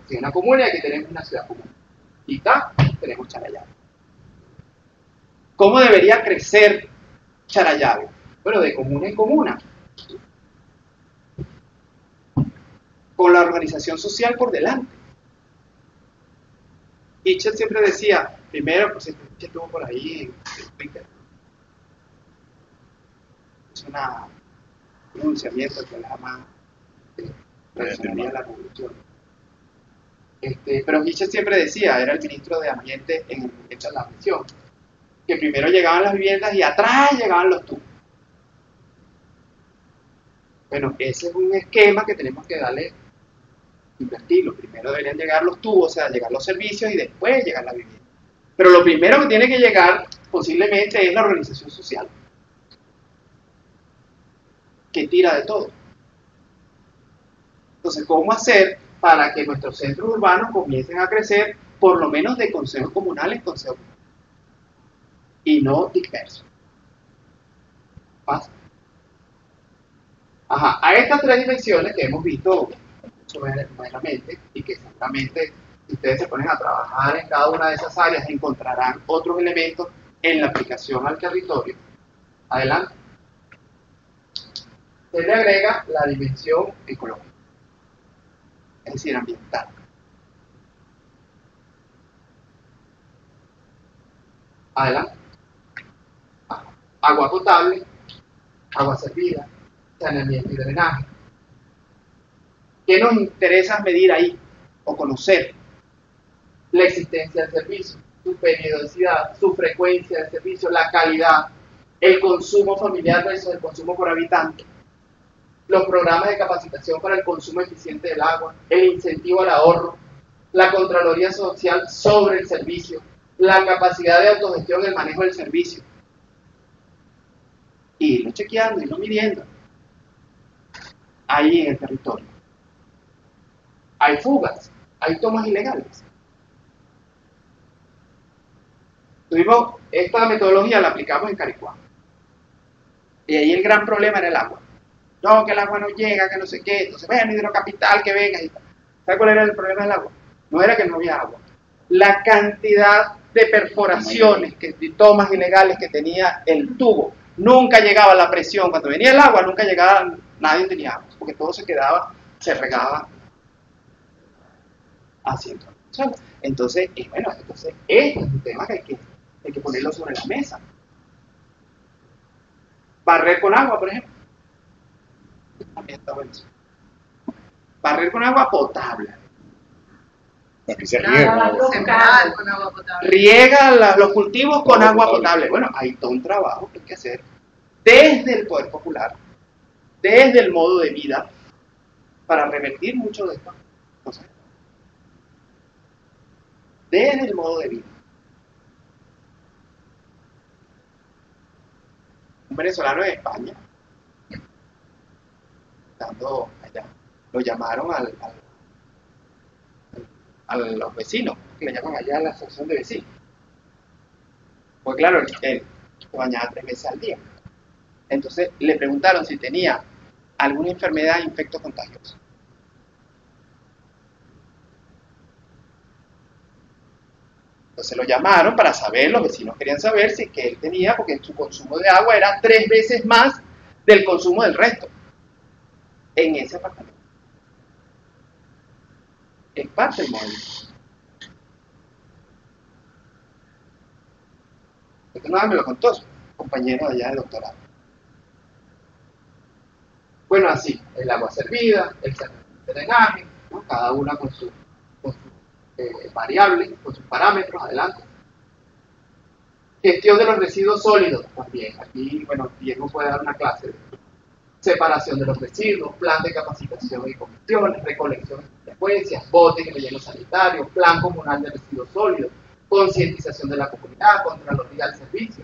una comuna y aquí tenemos una ciudad común. Y acá tenemos Charallave. ¿Cómo debería crecer Charallave? Bueno, de comuna en comuna. Con la organización social por delante. Hitchell siempre decía, primero, pues Hitchell estuvo por ahí en Twitter. Es un pronunciamiento que le llama Reaccionaría la revolución. Pero Mitchell siempre decía, era el ministro de Ambiente en el momento de la misión, que primero llegaban las viviendas y atrás llegaban los tubos. Bueno, ese es un esquema que tenemos que darle, invertirlo. Primero deberían llegar los tubos, o sea, llegar los servicios y después llegar la vivienda. Pero lo primero que tiene que llegar posiblemente es la organización social, que tira de todo. Entonces, ¿cómo hacer para que nuestros centros urbanos comiencen a crecer, por lo menos de consejos comunales en consejos comunales, y no dispersos? ¿Pasa? Ajá, a estas tres dimensiones que hemos visto buenamente y que seguramente si ustedes se ponen a trabajar en cada una de esas áreas encontrarán otros elementos en la aplicación al territorio. Adelante. Se le agrega la dimensión ecológica, es decir, ambiental. Adelante. Agua potable, agua servida, saneamiento y drenaje. ¿Qué nos interesa medir ahí o conocer? La existencia del servicio, su periodicidad, su frecuencia de servicio, la calidad, el consumo familiar versus el consumo por habitante, los programas de capacitación para el consumo eficiente del agua, el incentivo al ahorro, la Contraloría Social sobre el servicio, la capacidad de autogestión del manejo del servicio. Y irlo chequeando, irlo midiendo. Ahí en el territorio. Hay fugas, hay tomas ilegales. Tuvimos esta metodología, la aplicamos en Caricuá. Y ahí el gran problema era el agua. No, que el agua no llega, que no sé qué. Entonces, bueno, Hidrocapital, que venga. ¿Sabe cuál era el problema del agua? No era que no había agua. La cantidad de perforaciones, de tomas ilegales que tenía el tubo. Nunca llegaba la presión. Cuando venía el agua, nunca llegaba, nadie tenía agua. Porque todo se quedaba, se regaba haciendo. Entonces, bueno, este es un tema que hay que ponerlo sobre la mesa. Barrer con agua, por ejemplo. También está bueno. Barrer con agua potable. Aquí se riega. Sembrar con agua potable. Riega los cultivos con agua potable. Bueno, hay todo un trabajo que hay que hacer desde el poder popular, desde el modo de vida, para revertir mucho de estas cosas. Desde el modo de vida. Un venezolano de España, estando allá, lo llamaron a los vecinos, que le llaman allá a la asociación de vecinos. Pues claro, él se bañaba 3 veces al día. Entonces le preguntaron si tenía alguna enfermedad de infecto contagioso. Entonces lo llamaron para saber, los vecinos querían saber si que él tenía, porque su consumo de agua era 3 veces más del consumo del resto en ese apartamento. Es parte del modelo. Esto nada me lo contó su compañero allá de doctorado. Bueno, así, el agua servida, el drenaje, ¿no? Cada una con su variable, con sus parámetros, adelante. Gestión de los residuos sólidos también. Aquí, bueno, Diego puede dar una clase de separación de los residuos, plan de capacitación y comisiones, recolección de frecuencias, botes y relleno sanitario, plan comunal de residuos sólidos, concientización de la comunidad, Contraloría del servicio,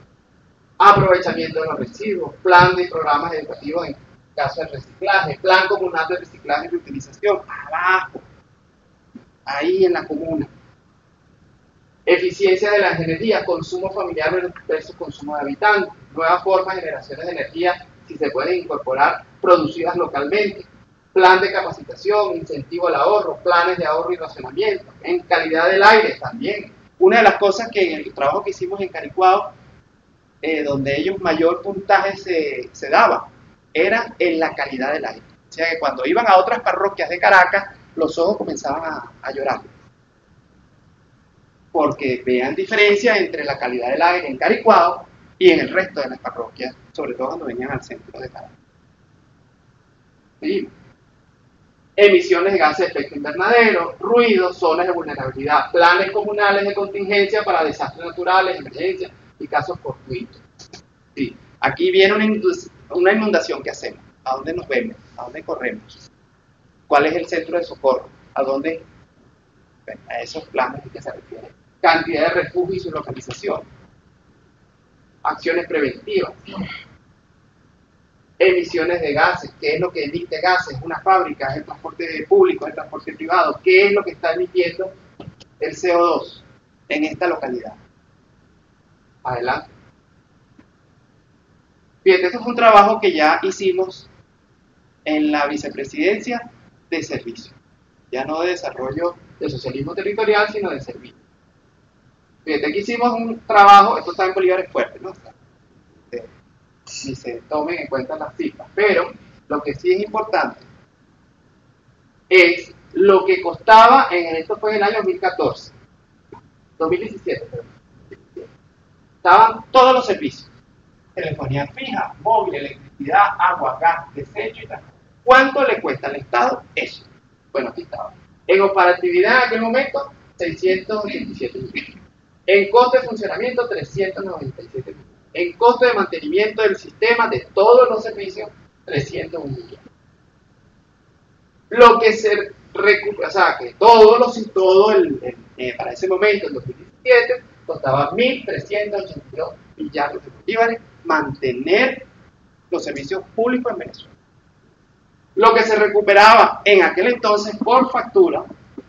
aprovechamiento de los residuos, plan de programas educativos en caso de reciclaje, plan comunal de reciclaje y reutilización, abajo, ahí en la comuna. Eficiencia de las energías, consumo familiar versus consumo de habitantes, nuevas formas de generaciones de energía, si se pueden incorporar, producidas localmente, plan de capacitación, incentivo al ahorro, planes de ahorro y racionamiento, en calidad del aire también. Una de las cosas que en el trabajo que hicimos en Caricuao, donde ellos mayor puntaje se daba, era en la calidad del aire. O sea que cuando iban a otras parroquias de Caracas, los ojos comenzaban a llorar. Porque vean diferencia entre la calidad del aire en Caricuao y en el resto de las parroquias, sobre todo cuando venían al centro de Caracas. ¿Sí? emisiones de gases de efecto invernadero, ruido, zonas de vulnerabilidad, planes comunales de contingencia para desastres naturales, emergencias y casos fortuitos. Sí. Aquí viene una inundación, ¿qué hacemos? ¿A dónde nos vemos? ¿A dónde corremos? ¿Cuál es el centro de socorro? ¿A dónde? Bueno, a esos planes que se refiere. Cantidad de refugio y su localización. Acciones preventivas. Emisiones de gases. ¿Qué es lo que emite gases? ¿Es una fábrica? ¿Es el transporte público? ¿Es el transporte privado? ¿Qué es lo que está emitiendo el CO2 en esta localidad? Adelante. Fíjate, esto es un trabajo que ya hicimos en la vicepresidencia de servicio. Ya no de desarrollo de socialismo territorial, sino de servicio. Fíjate que hicimos un trabajo, esto está en bolívares fuertes, ¿no? Ni se tomen en cuenta las cifras, pero lo que sí es importante es lo que costaba, esto fue en el año 2017, perdón. Estaban todos los servicios, telefonía fija, móvil, electricidad, agua, gas, desecho y tal. ¿Cuánto le cuesta al Estado eso? Bueno, aquí estaba. En operatividad en aquel momento, 687 millones. En coste de funcionamiento, 397 millones. En coste de mantenimiento del sistema de todos los servicios, 301 millones. Lo que se recupera, o sea, que para ese momento, en 2017, costaba 1.382 millones de bolívares mantener los servicios públicos en Venezuela. Lo que se recuperaba en aquel entonces por factura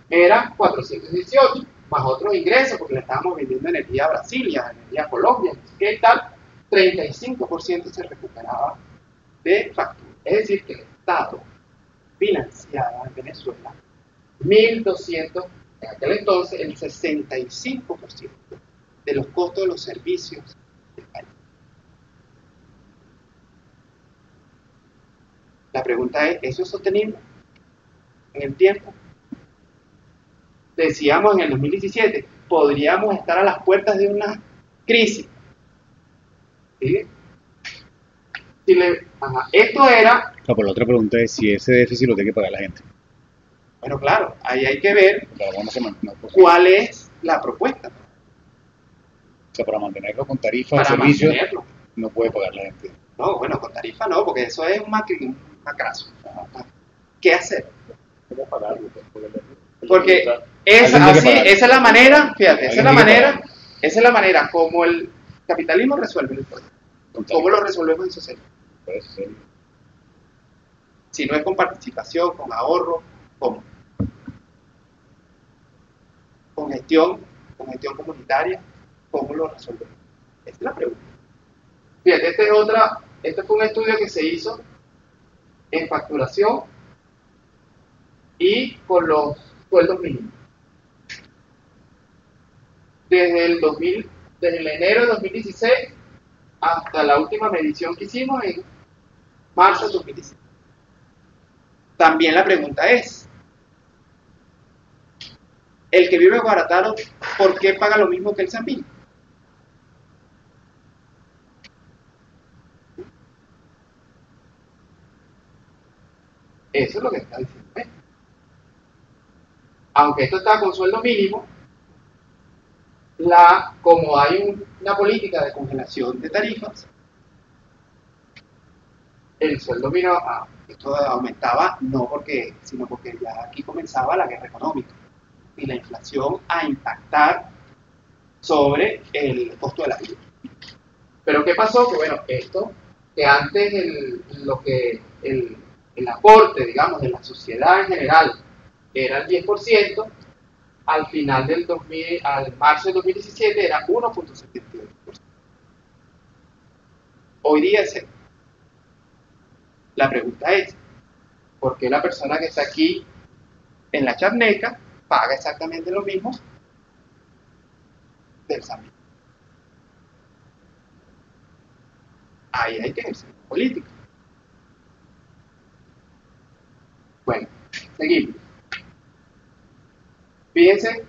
era 418, más otros ingresos, porque le estábamos vendiendo energía a Brasil, energía a Colombia, ¿qué tal? 35% se recuperaba de factura. Es decir, que el Estado financiaba en Venezuela 1.200, en aquel entonces el 65% de los costos de los servicios del país. La pregunta es, ¿eso es sostenible en el tiempo? Decíamos en el 2017, podríamos estar a las puertas de una crisis. ¿Sí? Esto era... No, pero la otra pregunta es si ese déficit lo tiene que pagar la gente. Bueno, claro, ahí hay que ver No, cuál es la propuesta. O sea, para mantenerlo con tarifas de servicio, no puede pagar la gente. No, bueno, con tarifa no, porque eso es un macrazo. ¿Qué hacer? ¿Cómo pagarlo? Porque esa es la manera, fíjate, esa es la manera como el capitalismo resuelve el problema. ¿Cómo lo resolvemos en sociedad? Si no es con participación, con ahorro, ¿cómo? Con gestión comunitaria, ¿cómo lo resolvemos? Esa es la pregunta. Fíjate, este fue un estudio que se hizo en facturación y con los sueldos mínimos. Desde el enero de 2016 hasta la última medición que hicimos en marzo de 2017. También la pregunta es, el que vive en Guarataro, ¿por qué paga lo mismo que el Zambín? Eso es lo que está diciendo. Aunque esto está con sueldo mínimo, como hay una política de congelación de tarifas, el sueldo mínimo, esto aumentaba sino porque ya aquí comenzaba la guerra económica y la inflación a impactar sobre el costo de la vida. Pero ¿qué pasó? Que bueno, esto, que antes el aporte, digamos, de la sociedad en general era el 10%, al final al marzo del 2017 era 1.78%. Hoy día es 0. La pregunta es, ¿por qué la persona que está aquí en la charneca paga exactamente lo mismo del Zambín? Ahí hay que ejercer política. Bueno, seguimos. Fíjense,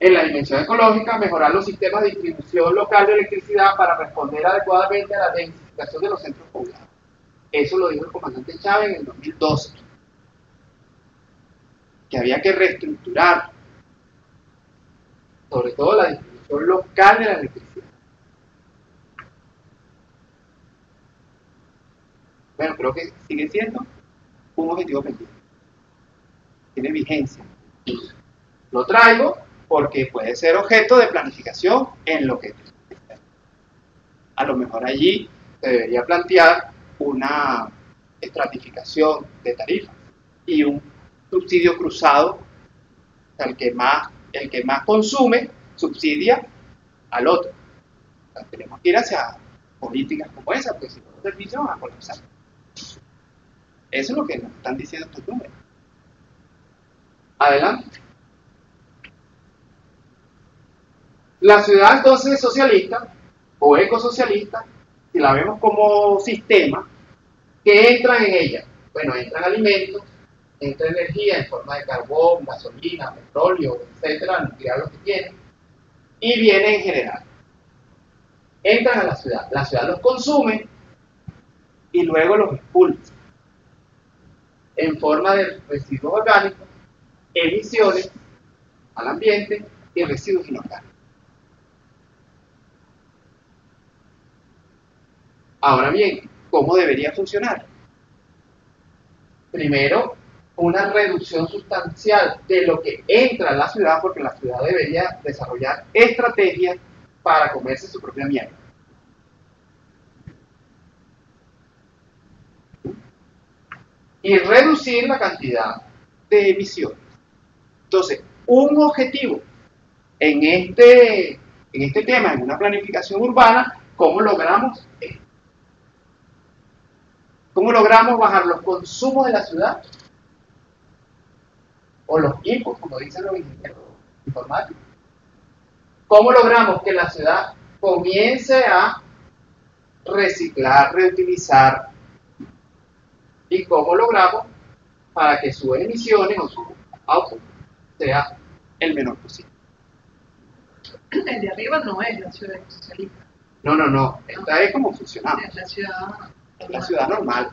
en la dimensión ecológica, mejorar los sistemas de distribución local de electricidad para responder adecuadamente a la densificación de los centros poblados. Eso lo dijo el comandante Chávez en el 2012. que había que reestructurar, sobre todo la distribución local de la electricidad. Bueno, creo que sigue siendo un objetivo pendiente. Tiene vigencia. Lo traigo porque puede ser objeto de planificación en lo que a lo mejor allí se debería plantear una estratificación de tarifas y un subsidio cruzado. O sea, el que más consume subsidia al otro. O sea, tenemos que ir hacia políticas como esa, porque si no los servicios van a colapsar. Eso es lo que nos están diciendo estos números. Adelante. La ciudad entonces es socialista o ecosocialista, si la vemos como sistema, ¿qué entran en ella? Bueno, entran alimentos, entra energía en forma de carbón, gasolina, petróleo, etcétera, nuclear lo que tiene, y viene en general. Entran a la ciudad los consume y luego los expulsa en forma de residuos orgánicos, emisiones al ambiente y residuos inorgánicos. Ahora bien, ¿cómo debería funcionar? Primero, una reducción sustancial de lo que entra a la ciudad, porque la ciudad debería desarrollar estrategias para comerse su propia mierda. Y reducir la cantidad de emisiones. Entonces, un objetivo en este tema, en una planificación urbana, ¿cómo logramos esto? ¿Cómo logramos bajar los consumos de la ciudad? O los inputs, como dicen los ingenieros informáticos. ¿Cómo logramos que la ciudad comience a reciclar, reutilizar? ¿Y cómo logramos para que sus emisiones o su output sea el menor posible? El de arriba no es la ciudad socialista. No. Esta es como funcionamos. Es la ciudad. La ciudad normal.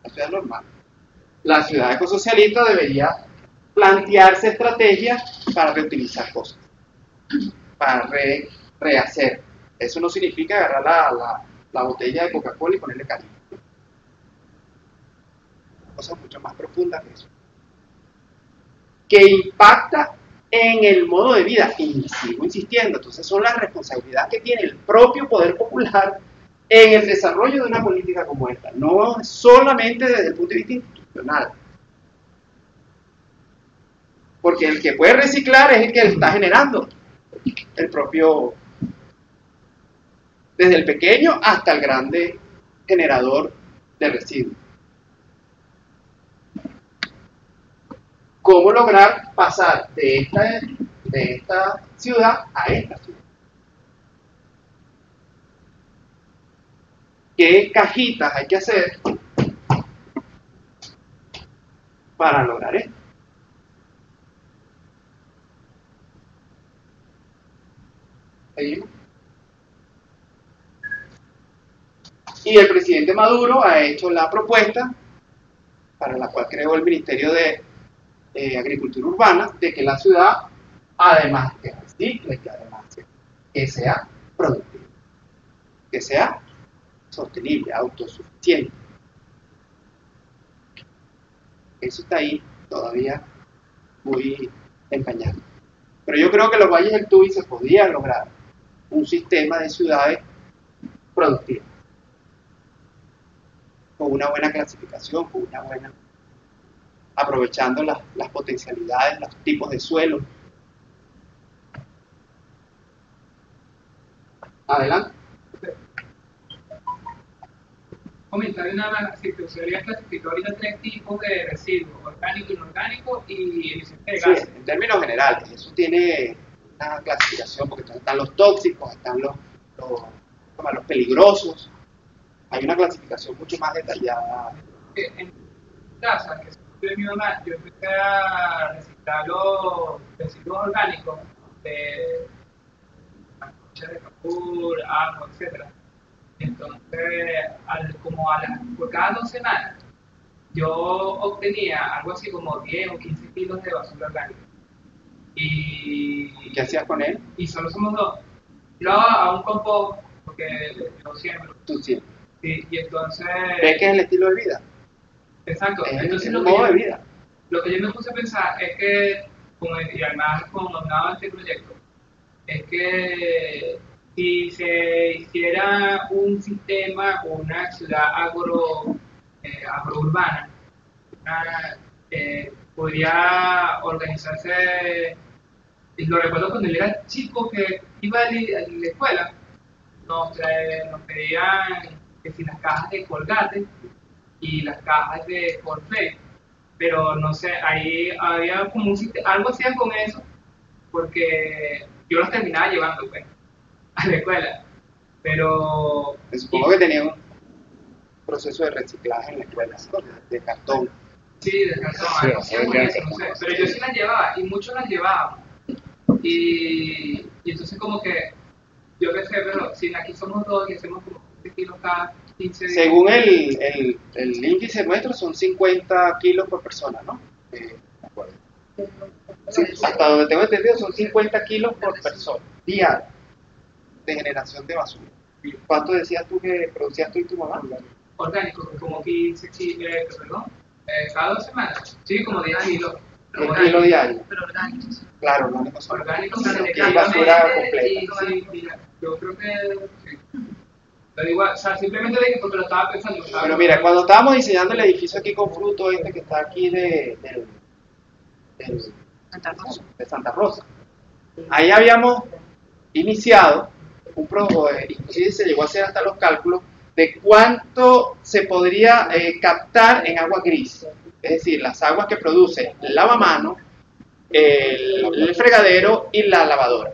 La ciudad normal. La ciudad ecosocialista debería plantearse estrategias para reutilizar cosas, para rehacer. Eso no significa agarrar la botella de Coca-Cola y ponerle cariño. Cosas mucho más profundas que eso. Que impacta en el modo de vida. Y sigo insistiendo, entonces son las responsabilidades que tiene el propio poder popular en el desarrollo de una política como esta, no solamente desde el punto de vista institucional. Porque el que puede reciclar es el que está generando el propio, desde el pequeño hasta el grande generador de residuos. ¿Cómo lograr pasar de esta ciudad a esta ciudad? ¿Qué cajitas hay que hacer para lograr esto? ¿Seguimos? Y el presidente Maduro ha hecho la propuesta, para la cual creó el Ministerio de Agricultura Urbana, de que la ciudad, además que recicle, que además que sea productiva, que sea sostenible, autosuficiente. Eso está ahí todavía muy empañado. Pero yo creo que en los valles del Tuy se podía lograr un sistema de ciudades productivas, con una buena clasificación, con una buena, aprovechando las potencialidades, los tipos de suelo. Adelante. Comentario nada más, si te usaría clasificar ahorita 3 tipos de residuos, orgánico, inorgánico y emisiones de gases. Sí, en términos generales, eso tiene una clasificación, porque están los tóxicos, están los peligrosos. Hay una clasificación mucho más detallada. En casa, que de mi mamá, yo empecé a reciclar los residuos orgánicos de papur, agua, etc. Entonces, por cada 2 semanas, yo obtenía algo así como 10 o 15 kilos de basura orgánica. ¿Y qué hacías con él? Y solo somos dos. Yo a un compost, porque yo siembro. Tú siempre. Sí, y entonces... ¿Ves que es el estilo de vida? Exacto. Es Entonces el modo de vida. Lo que yo me puse a pensar es que, y además como hablaba este proyecto, es que si se hiciera un sistema o una ciudad agrourbana, podría organizarse, y lo recuerdo cuando yo era chico que iba a la escuela, nos pedían que si las cajas de Colgate y las cajas de Cornflakes, pero no sé, ahí había como algo hacían con eso, porque yo los terminaba llevando pues, a la escuela, pero... Me supongo que tenían un proceso de reciclaje en la escuela, ¿no? De cartón. Sí, de cartón, algo hacían con eso, no sé, pero yo sí las llevaba, y muchos las llevaban, y entonces como que, yo qué sé, pero si aquí somos dos y hacemos como 15 kilos cada 15 días. Según el índice nuestro son 50 kilos por persona, ¿no? Sí, hasta donde tengo entendido son 50 kilos por persona, diario, de generación de basura. ¿Cuánto decías tú que producías tú y tu mamá? Orgánico, como 15 kilos, perdón, cada 2 semanas, sí, como 10 kilos. Un kilo diario. Pero orgánicos. Claro, orgánicos son Orgánicos, que es basura completa. sí, mira, yo creo que sí. Lo digo, o sea, simplemente de que porque lo estaba pensando. Pero mira, cuando estábamos diseñando el edificio aquí con fruto este que está aquí de Santa Rosa, ahí habíamos iniciado inclusive se llegó a hacer hasta los cálculos de cuánto se podría captar en agua gris, es decir, las aguas que produce el lavamanos, el fregadero y la lavadora.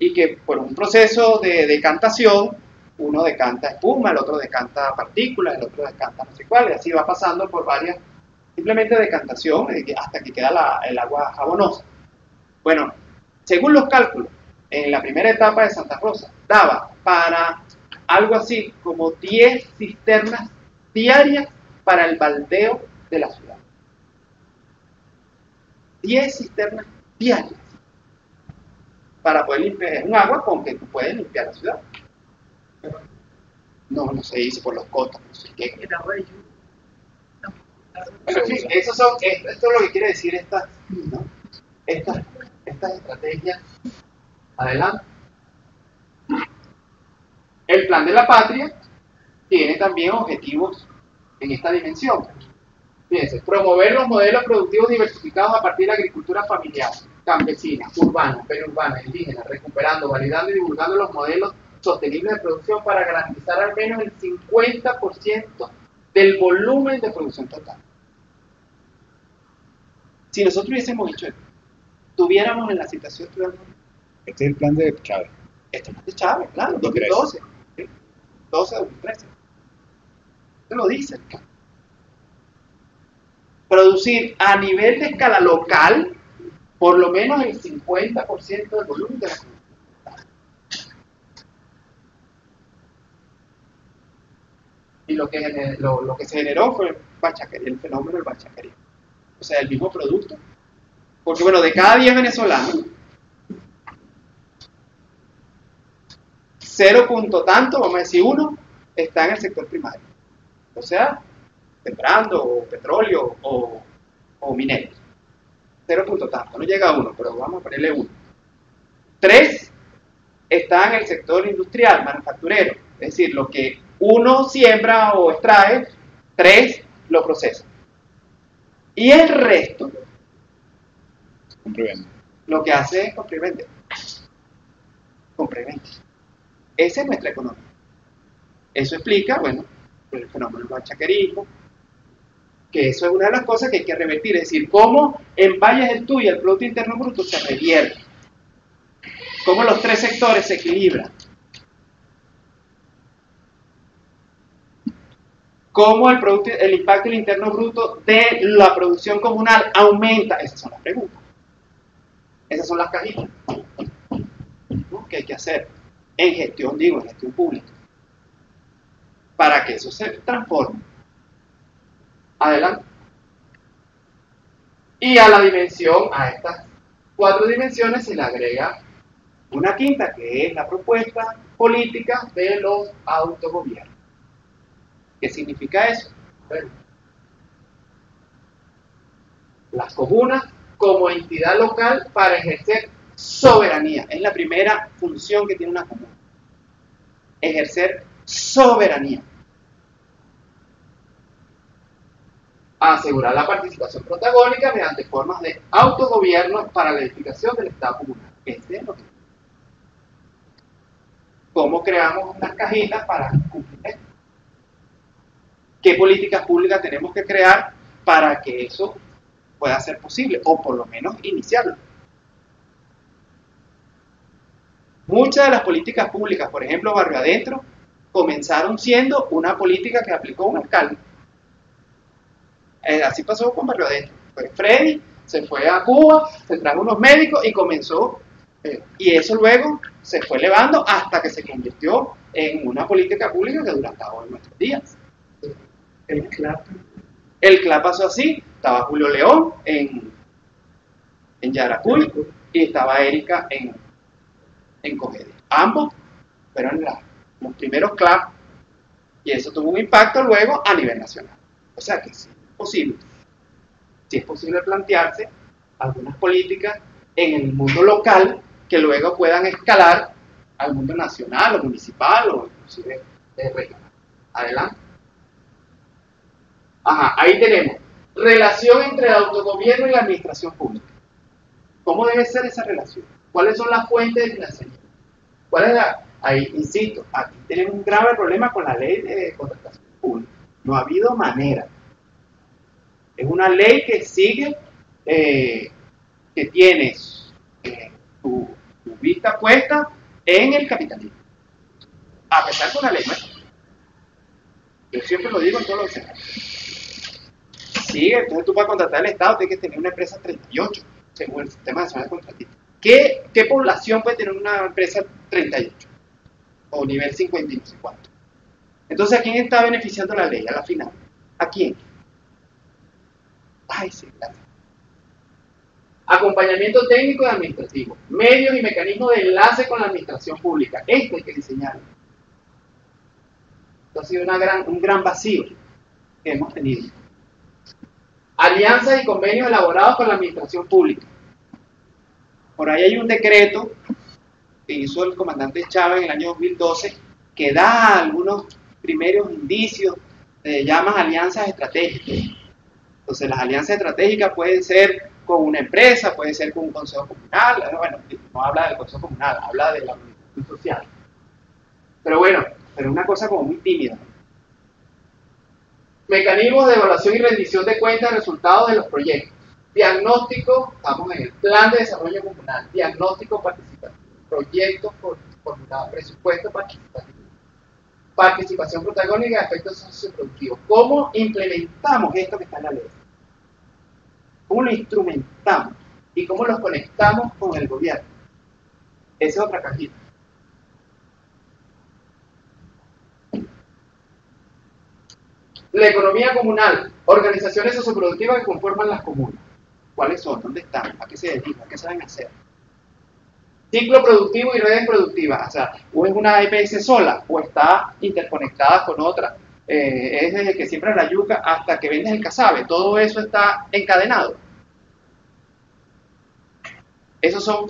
Y que por un proceso de decantación, uno decanta espuma, el otro decanta partículas, el otro decanta no sé cuál, y así va pasando por varias, simplemente decantación hasta que queda el agua jabonosa. Bueno, según los cálculos, en la primera etapa de Santa Rosa, daba para algo así como 10 cisternas diarias para el baldeo de la ciudad. 10 cisternas diarias para poder limpiar un agua con que tú puedes limpiar la ciudad. No se dice por los cotos, no sé qué. Pero sí, esto es lo que quiere decir estas estrategias. Adelante. El plan de la patria tiene también objetivos en esta dimensión. Fíjense, promover los modelos productivos diversificados a partir de la agricultura familiar, campesina, urbana, periurbana, indígena, recuperando, validando y divulgando los modelos sostenibles de producción para garantizar al menos el 50% del volumen de producción total. Si nosotros hubiésemos dicho esto, tuviéramos en la situación, Este es el plan de Chávez. Este es el plan de Chávez, claro, 2012, ¿sí? 2013. Esto lo dice el plan. Producir a nivel de escala local por lo menos el 50% del volumen de la producción. Y lo que se generó fue el fenómeno del bachaquerismo. O sea, el mismo producto. Porque bueno, de cada 10 venezolanos, 0 punto tanto, vamos a decir 1, está en el sector primario. O sea, sembrando, o petróleo, o mineros. 0 punto tanto, no llega a 1, pero vamos a ponerle 1. 3 está en el sector industrial, manufacturero. Es decir, lo que 1 siembra o extrae, 3 lo procesa. Y el resto, lo que hace es compra y vende. Compra y vende. Esa es nuestra economía. Eso explica, bueno, el fenómeno del bachaquerismo, que eso es una de las cosas que hay que revertir, es decir, cómo en Valles del Tuy el Producto Interno Bruto se revierte, cómo los 3 sectores se equilibran, cómo el impacto del Interno Bruto de la producción comunal aumenta. Esas son las preguntas, esas son las cajitas, ¿no?, que hay que hacer en gestión pública, para que eso se transforme. Adelante. Y a la dimensión, a estas 4 dimensiones se le agrega una quinta, que es la propuesta política de los autogobiernos. ¿Qué significa eso? Bueno, las comunas como entidad local para ejercer soberanía. Es la primera función que tiene una comuna. Ejercer soberanía. Asegurar la participación protagónica mediante formas de autogobierno para la edificación del Estado comunal. Este es lo que... ¿Cómo creamos unas cajitas para cumplir esto? ¿Qué políticas públicas tenemos que crear para que eso pueda ser posible? O por lo menos iniciarlo. Muchas de las políticas públicas, por ejemplo, Barrio Adentro, comenzaron siendo una política que aplicó un alcalde. Así pasó con Barrio Adentro. Pues Freddy se fue a Cuba, se trajo unos médicos y comenzó, y eso luego se fue elevando hasta que se convirtió en una política pública que dura hasta hoy en nuestros días. El CLAP pasó así, estaba Julio León en Yaracuy y estaba Erika en Comedia. Ambos fueron los primeros CLAP y eso tuvo un impacto luego a nivel nacional. O sea que sí es posible. Sí es posible plantearse algunas políticas en el mundo local que luego puedan escalar al mundo nacional o municipal o inclusive regional. Adelante. Ajá, ahí tenemos relación entre el autogobierno y la administración pública. ¿Cómo debe ser esa relación? ¿Cuáles son las fuentes de financiamiento? ¿Cuál es la? Ahí, insisto, aquí tenemos un grave problema con la ley de contratación pública. No ha habido manera. Es una ley que sigue, que tiene su vista puesta en el capitalismo. A pesar de una ley nuestra. Yo siempre lo digo en todos los escenarios. Sí, entonces tú para contratar al Estado tienes que tener una empresa 38, según el Sistema Nacional de Contratistas. ¿Qué población puede tener una empresa 38? O nivel 50 y no sé cuánto. Entonces, ¿a quién está beneficiando la ley a la final? ¿A quién? Ay, sí, claro. Acompañamiento técnico y administrativo. Medios y mecanismos de enlace con la administración pública. Esto hay que diseñarlo. Esto ha sido un gran vacío que hemos tenido. Alianzas y convenios elaborados con la administración pública. Por ahí hay un decreto que hizo el comandante Chávez en el año 2012 que da algunos primeros indicios de llamas alianzas estratégicas. Entonces las alianzas estratégicas pueden ser con una empresa, pueden ser con un consejo comunal, bueno, no habla del consejo comunal, habla de la organización social. Pero bueno, pero es una cosa como muy tímida. Mecanismos de evaluación y rendición de cuentas de resultados de los proyectos. Diagnóstico, estamos en el plan de desarrollo comunal, diagnóstico participativo, proyectos formulados, presupuesto participativo, participación protagónica de efectos socioproductivos. ¿Cómo implementamos esto que está en la ley? ¿Cómo lo instrumentamos? ¿Y cómo los conectamos con el gobierno? Esa es otra cajita. La economía comunal, organizaciones socioproductivas que conforman las comunas. ¿Cuáles son? ¿Dónde están? ¿A qué se dedican? ¿Qué saben hacer? Ciclo productivo y redes productivas. O sea, o es una EPS sola o está interconectada con otra. Es desde que siembras la yuca hasta que vendes el casabe. Todo eso está encadenado. Esos son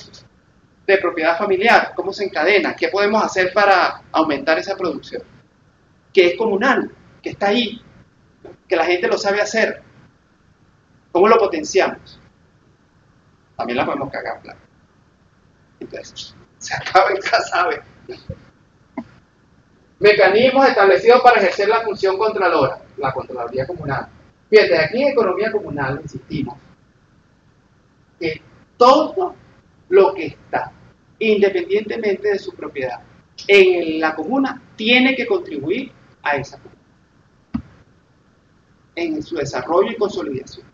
de propiedad familiar. ¿Cómo se encadena? ¿Qué podemos hacer para aumentar esa producción? Que es comunal, que está ahí, que la gente lo sabe hacer. ¿Cómo lo potenciamos? También la podemos cagar, claro. Entonces, se acaba el casabe. Mecanismos establecidos para ejercer la función contralora, la Contraloría Comunal. Fíjate, aquí en economía comunal insistimos que todo lo que está, independientemente de su propiedad, en la comuna, tiene que contribuir a esa comuna, en su desarrollo y consolidación.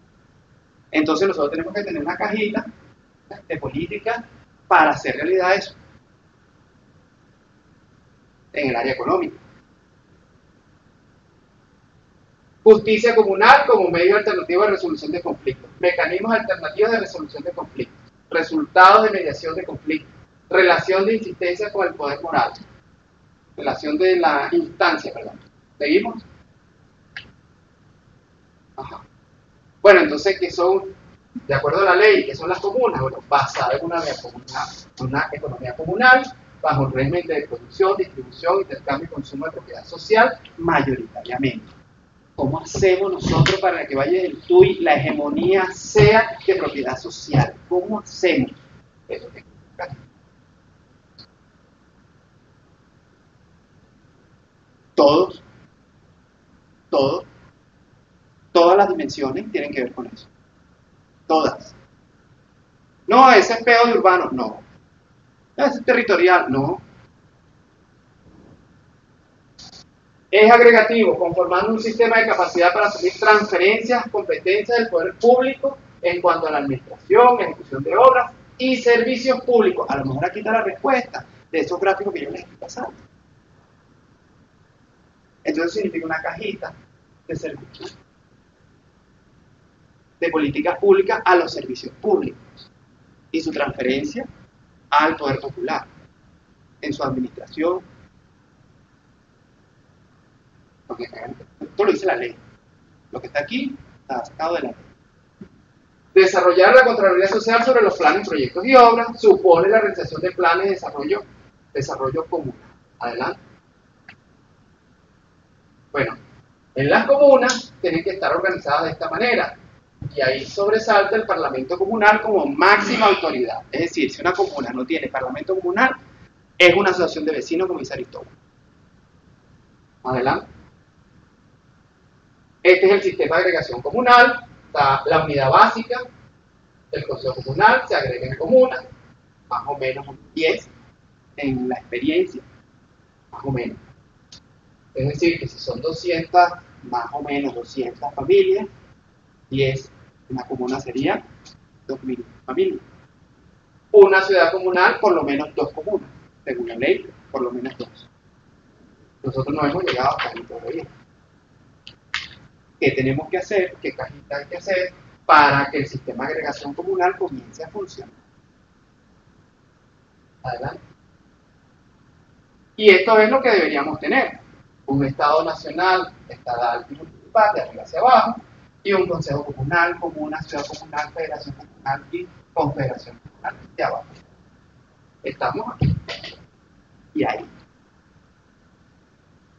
Entonces nosotros tenemos que tener una cajita de política para hacer realidad eso en el área económica. Justicia comunal como medio alternativo de resolución de conflictos. Mecanismos alternativos de resolución de conflictos. Resultados de mediación de conflictos. Relación de insistencia con el poder moral. Relación de la instancia, perdón. ¿Seguimos? Ajá. Bueno, entonces, ¿qué son, de acuerdo a la ley, qué son las comunas? Bueno, basada en una economía comunal, bajo el régimen de producción, distribución, intercambio y consumo de propiedad social, mayoritariamente. ¿Cómo hacemos nosotros para que vaya el TUI, la hegemonía sea de propiedad social? ¿Cómo hacemos? Eso que todas las dimensiones tienen que ver con eso. Todas. No, ese es peo de urbano, no. Ese es territorial, no. Es agregativo, conformando un sistema de capacidad para asumir transferencias, competencias del poder público en cuanto a la administración, ejecución de obras y servicios públicos. A lo mejor aquí está la respuesta de esos gráficos que yo les estoy pasando. Entonces significa una cajita de servicios, de políticas públicas a los servicios públicos y su transferencia al poder popular en su administración. Porque esto lo dice la ley. Lo que está aquí está sacado de la ley. Desarrollar la Contraloría Social sobre los planes, proyectos y obras supone la realización de planes de desarrollo común. Adelante. Bueno, en las comunas tienen que estar organizadas de esta manera. Y ahí sobresalta el Parlamento Comunal como máxima autoridad. Es decir, si una comuna no tiene Parlamento Comunal, es una asociación de vecinos, como dice Aristóteles. Adelante. Este es el sistema de agregación comunal. Está la unidad básica, el consejo comunal, se agrega en comunas, más o menos 10 en la experiencia, más o menos. Es decir, que si son 200, más o menos 200 familias, 10, una comuna sería 2.000 familias. Una ciudad comunal, por lo menos 2 comunas, según la ley, por lo menos 2. Nosotros no hemos llegado hasta ahí todavía. ¿Qué tenemos que hacer? ¿Qué cajita hay que hacer para que el sistema de agregación comunal comience a funcionar? Adelante. Y esto es lo que deberíamos tener. Un Estado nacional, estadal y municipal, de arriba hacia abajo, y un Consejo Comunal, comuna, ciudad comunal, federación comunal y confederación comunal de abajo. Estamos aquí. Y ahí.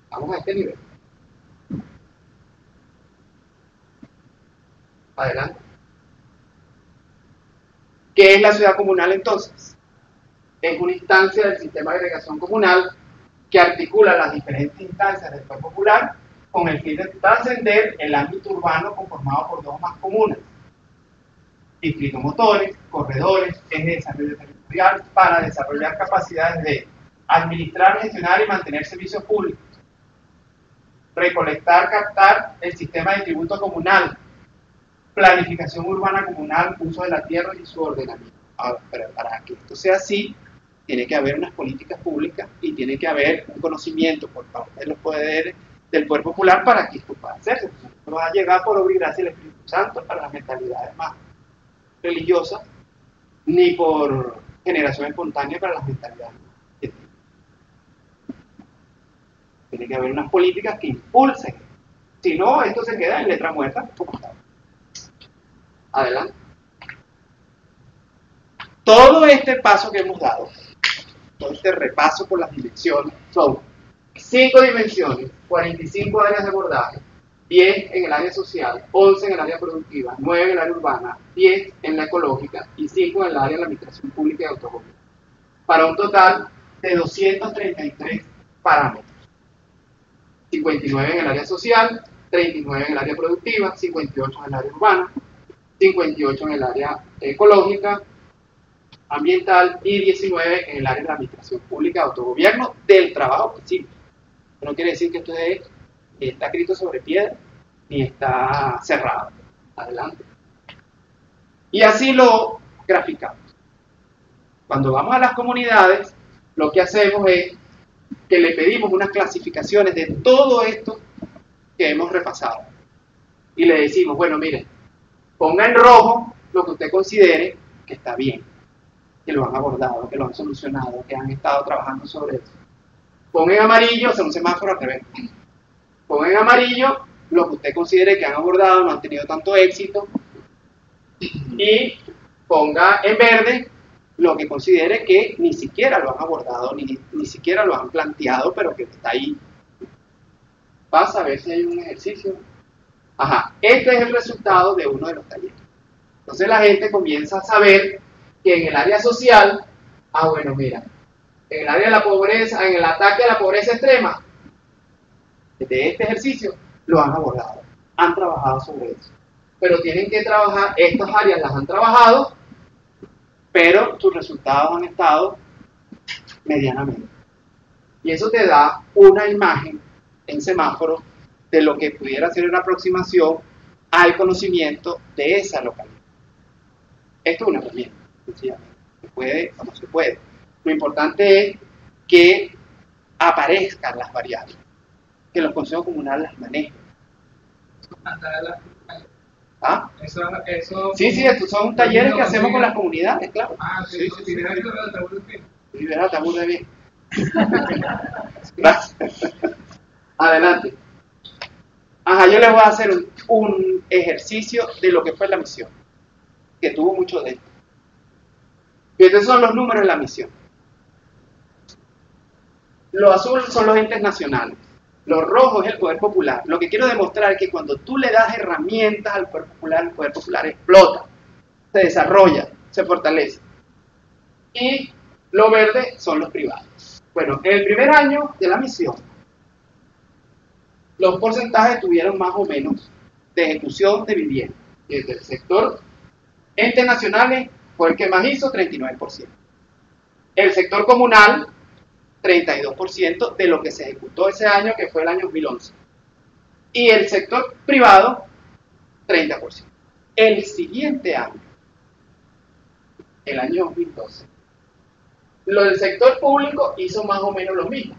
Vamos a este nivel. Adelante. ¿Qué es la ciudad comunal entonces? Es una instancia del sistema de agregación comunal que articula las diferentes instancias del poder popular con el fin de trascender el ámbito urbano conformado por 2 o más comunas, distritos motores, corredores, ejes de desarrollo territorial, para desarrollar capacidades de administrar, gestionar y mantener servicios públicos, recolectar, captar el sistema de tributo comunal, planificación urbana comunal, uso de la tierra y su ordenamiento. Ahora, pero para que esto sea así, tiene que haber unas políticas públicas y tiene que haber un conocimiento por parte de los poderes del poder popular para que esto pueda hacerse. No va a llegar por obra y gracia del Espíritu Santo para las mentalidades más religiosas, ni por generación espontánea para las mentalidades. Tiene que haber unas políticas que impulsen. Si no, esto se queda en letra muerta. Adelante. Todo este paso que hemos dado, todo este repaso por las dimensiones, son 5 dimensiones, 45 áreas de abordaje, 10 en el área social, 11 en el área productiva, 9 en el área urbana, 10 en la ecológica y 5 en el área de la administración pública y autogobierno, para un total de 233 parámetros. 59 en el área social, 39 en el área productiva, 58 en el área urbana, 58 en el área ecológica, ambiental y 19 en el área de la administración pública, autogobierno, del trabajo específico. No quiere decir que esto está escrito sobre piedra ni está cerrado. Adelante. Y así lo graficamos. Cuando vamos a las comunidades, lo que hacemos es que le pedimos unas clasificaciones de todo esto que hemos repasado. y le decimos, bueno, mire, ponga en rojo lo que usted considere que está bien, que lo han abordado, que lo han solucionado, que han estado trabajando sobre eso. Ponga en amarillo, hacer un semáforo al revés. Ponga en amarillo lo que usted considere que han abordado, no han tenido tanto éxito, y ponga en verde lo que considere que ni siquiera lo han abordado, ni siquiera lo han planteado, pero que está ahí. Pasa a ver si hay un ejercicio. Ajá, este es el resultado de uno de los talleres. Entonces la gente comienza a saber que en el área social, bueno, mira, en el área de la pobreza, en el ataque a la pobreza extrema, de este ejercicio, lo han abordado, han trabajado sobre eso. Pero tienen que trabajar, estas áreas las han trabajado, pero sus resultados han estado medianamente. Y eso te da una imagen en semáforo de lo que pudiera ser una aproximación al conocimiento de esa localidad. Esto es una herramienta, sencillamente. Se puede o no se puede. Lo importante es que aparezcan las variables, que los consejos comunales las manejen. ¿Ah? Eso, sí, estos son talleres que hacemos con las comunidades, claro. Sí. Libera tabú de bien. Gracias. Adelante. Ajá, yo les voy a hacer un ejercicio de lo que fue la misión, que tuvo mucho de esto. Y estos son los números de la misión. Los azules son los entes nacionales. Los rojos es el poder popular. Lo que quiero demostrar es que cuando tú le das herramientas al poder popular explota, se desarrolla, se fortalece. Y lo verde son los privados. Bueno, en el primer año de la misión, los porcentajes tuvieron más o menos de ejecución de vivienda. Desde el sector entes nacionales fue el que más hizo, 39%. El sector comunal, 32% de lo que se ejecutó ese año, que fue el año 2011. Y el sector privado, 30%. El siguiente año, el año 2012, lo del sector público hizo más o menos lo mismo.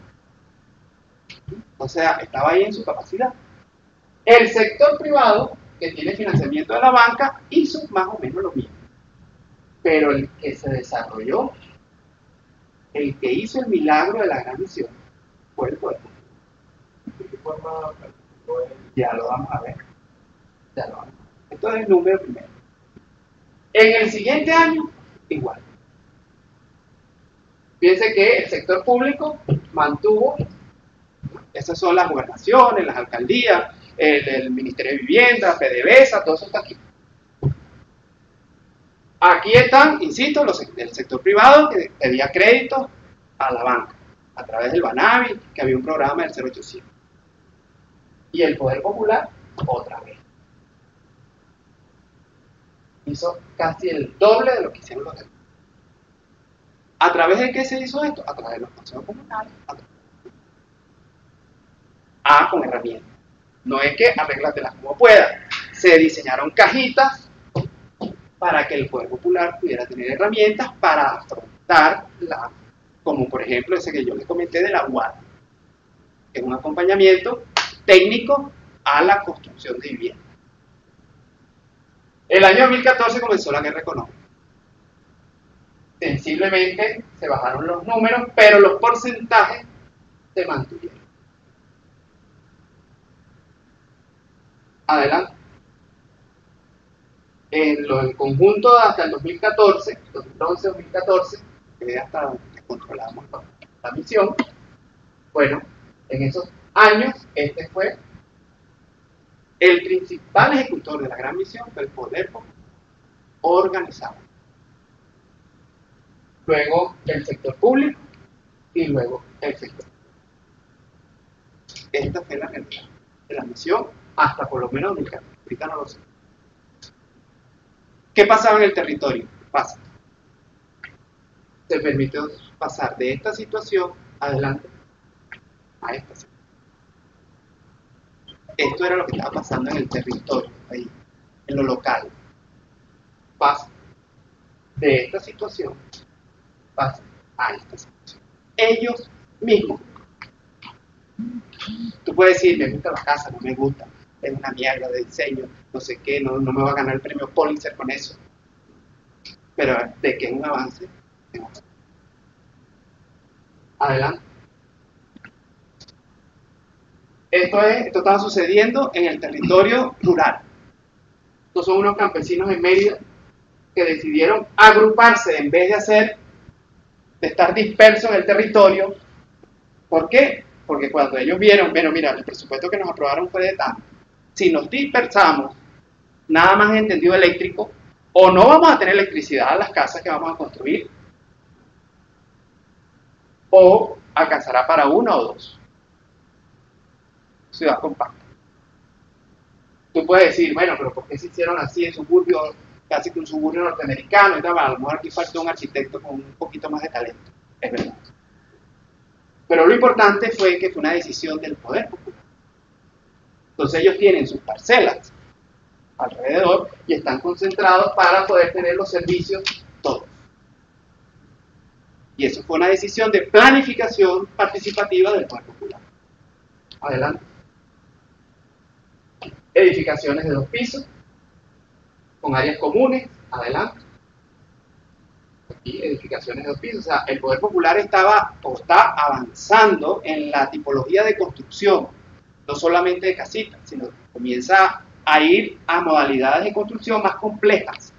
O sea, estaba ahí en su capacidad. El sector privado, que tiene financiamiento de la banca, hizo más o menos lo mismo. Pero el que se desarrolló, el que hizo el milagro de la gran misión, fue el pueblo. ¿De qué forma participó él? Ya lo vamos a ver. Esto es el número primero. En el siguiente año, igual. Fíjense que el sector público mantuvo, esas son las gobernaciones, las alcaldías, el Ministerio de Vivienda, PDVSA, todo eso está aquí. Aquí están, insisto, el sector privado que pedía crédito a la banca, a través del Banavi, que había un programa del 0800. Y el poder popular, otra vez. Hizo casi el doble de lo que hicieron los demás. ¿A través de qué se hizo esto? A través de los consejos comunales. Con herramientas. No es que arréglatelas como puedas. Se diseñaron cajitas para que el poder popular pudiera tener herramientas para afrontar como por ejemplo ese que yo les comenté de la UAD, que es un acompañamiento técnico a la construcción de vivienda. El año 2014 comenzó la guerra económica. Sensiblemente se bajaron los números, pero los porcentajes se mantuvieron. Adelante. En el conjunto hasta el 2014, 2011-2014, que es hasta donde controlamos la misión, bueno, en esos años, este fue el principal ejecutor de la gran misión, fue el poder popular organizado. Luego el sector público y luego el sector. Esta fue la realidad de la misión hasta por lo menos 2014. Ahorita no lo sé. ¿Qué pasaba en el territorio? Pasa. Se permitió pasar de esta situación adelante a esta situación. Esto era lo que estaba pasando en el territorio, ahí, en lo local. Pasa de esta situación, pasa a esta situación. Ellos mismos. Tú puedes decir, me gusta la casa, no me gusta. es una mierda de diseño, no sé qué, no me va a ganar el premio Pulitzer con eso. Pero de que es un avance. Adelante. Esto estaba sucediendo en el territorio rural. Estos son unos campesinos en Mérida que decidieron agruparse en vez de estar dispersos en el territorio. ¿Por qué? Porque cuando ellos vieron, bueno, mira, el presupuesto que nos aprobaron fue de tanto. Si nos dispersamos, nada más en tendido eléctrico, o no vamos a tener electricidad en las casas que vamos a construir, o alcanzará para una o dos. Ciudad compacta. Tú puedes decir, bueno, pero ¿por qué se hicieron así en suburbios, casi que un suburbio norteamericano? Y tal, a lo mejor aquí falta un arquitecto con un poquito más de talento. Es verdad. Pero lo importante fue que fue una decisión del poder popular. Entonces ellos tienen sus parcelas alrededor y están concentrados para poder tener los servicios todos. Y eso fue una decisión de planificación participativa del poder popular. Adelante. Edificaciones de 2 pisos, con áreas comunes. Adelante. Aquí, edificaciones de 2 pisos. O sea, el poder popular está avanzando en la tipología de construcción, no solamente de casitas, sino que comienza a ir a modalidades de construcción más complejas,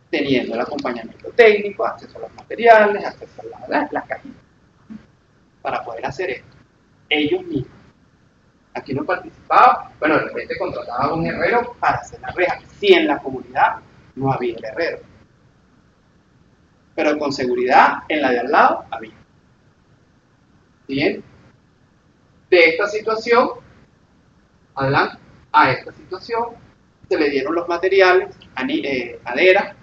teniendo el acompañamiento técnico, acceso a los materiales, acceso a las cajitas, para poder hacer esto, ellos mismos. Aquí no participaba, bueno, de repente contrataba a un herrero para hacer las rejas, si en la comunidad no había el herrero. Pero con seguridad, en la de al lado había. Bien, de esta situación, adelante, a esta situación, se le dieron los materiales, madera,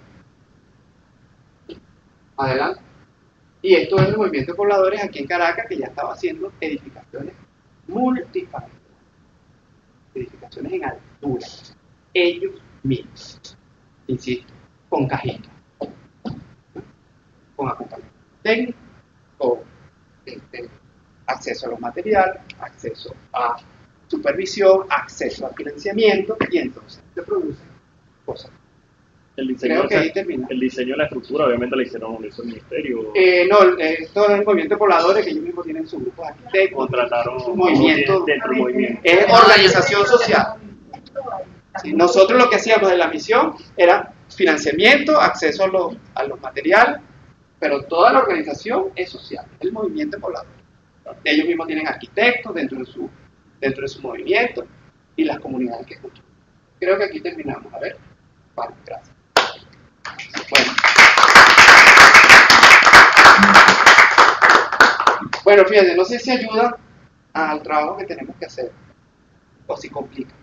adelante. Y esto es el movimiento de pobladores aquí en Caracas, que ya estaba haciendo edificaciones multifamiliares, edificaciones en altura, ellos mismos, insisto, con cajitas, con acompañamiento técnico, con acceso a los materiales, acceso a supervisión, acceso a financiamiento, y entonces se producen cosas. El diseño, Creo que ahí termina. El diseño de la estructura obviamente lo hizo el ministerio. No, esto es el movimiento de pobladores, que ellos mismos tienen su grupo de arquitectos, Contrataron su movimiento, dentro del movimiento. es organización social. Sí, nosotros lo que hacíamos en la misión era financiamiento, acceso a los materiales, pero toda la organización es social, es el movimiento de pobladores. Ellos mismos tienen arquitectos dentro de su movimiento y las comunidades que construyen. Creo que aquí terminamos. A ver, vale, gracias. Bueno, fíjense, no sé si ayuda al trabajo que tenemos que hacer o si complica.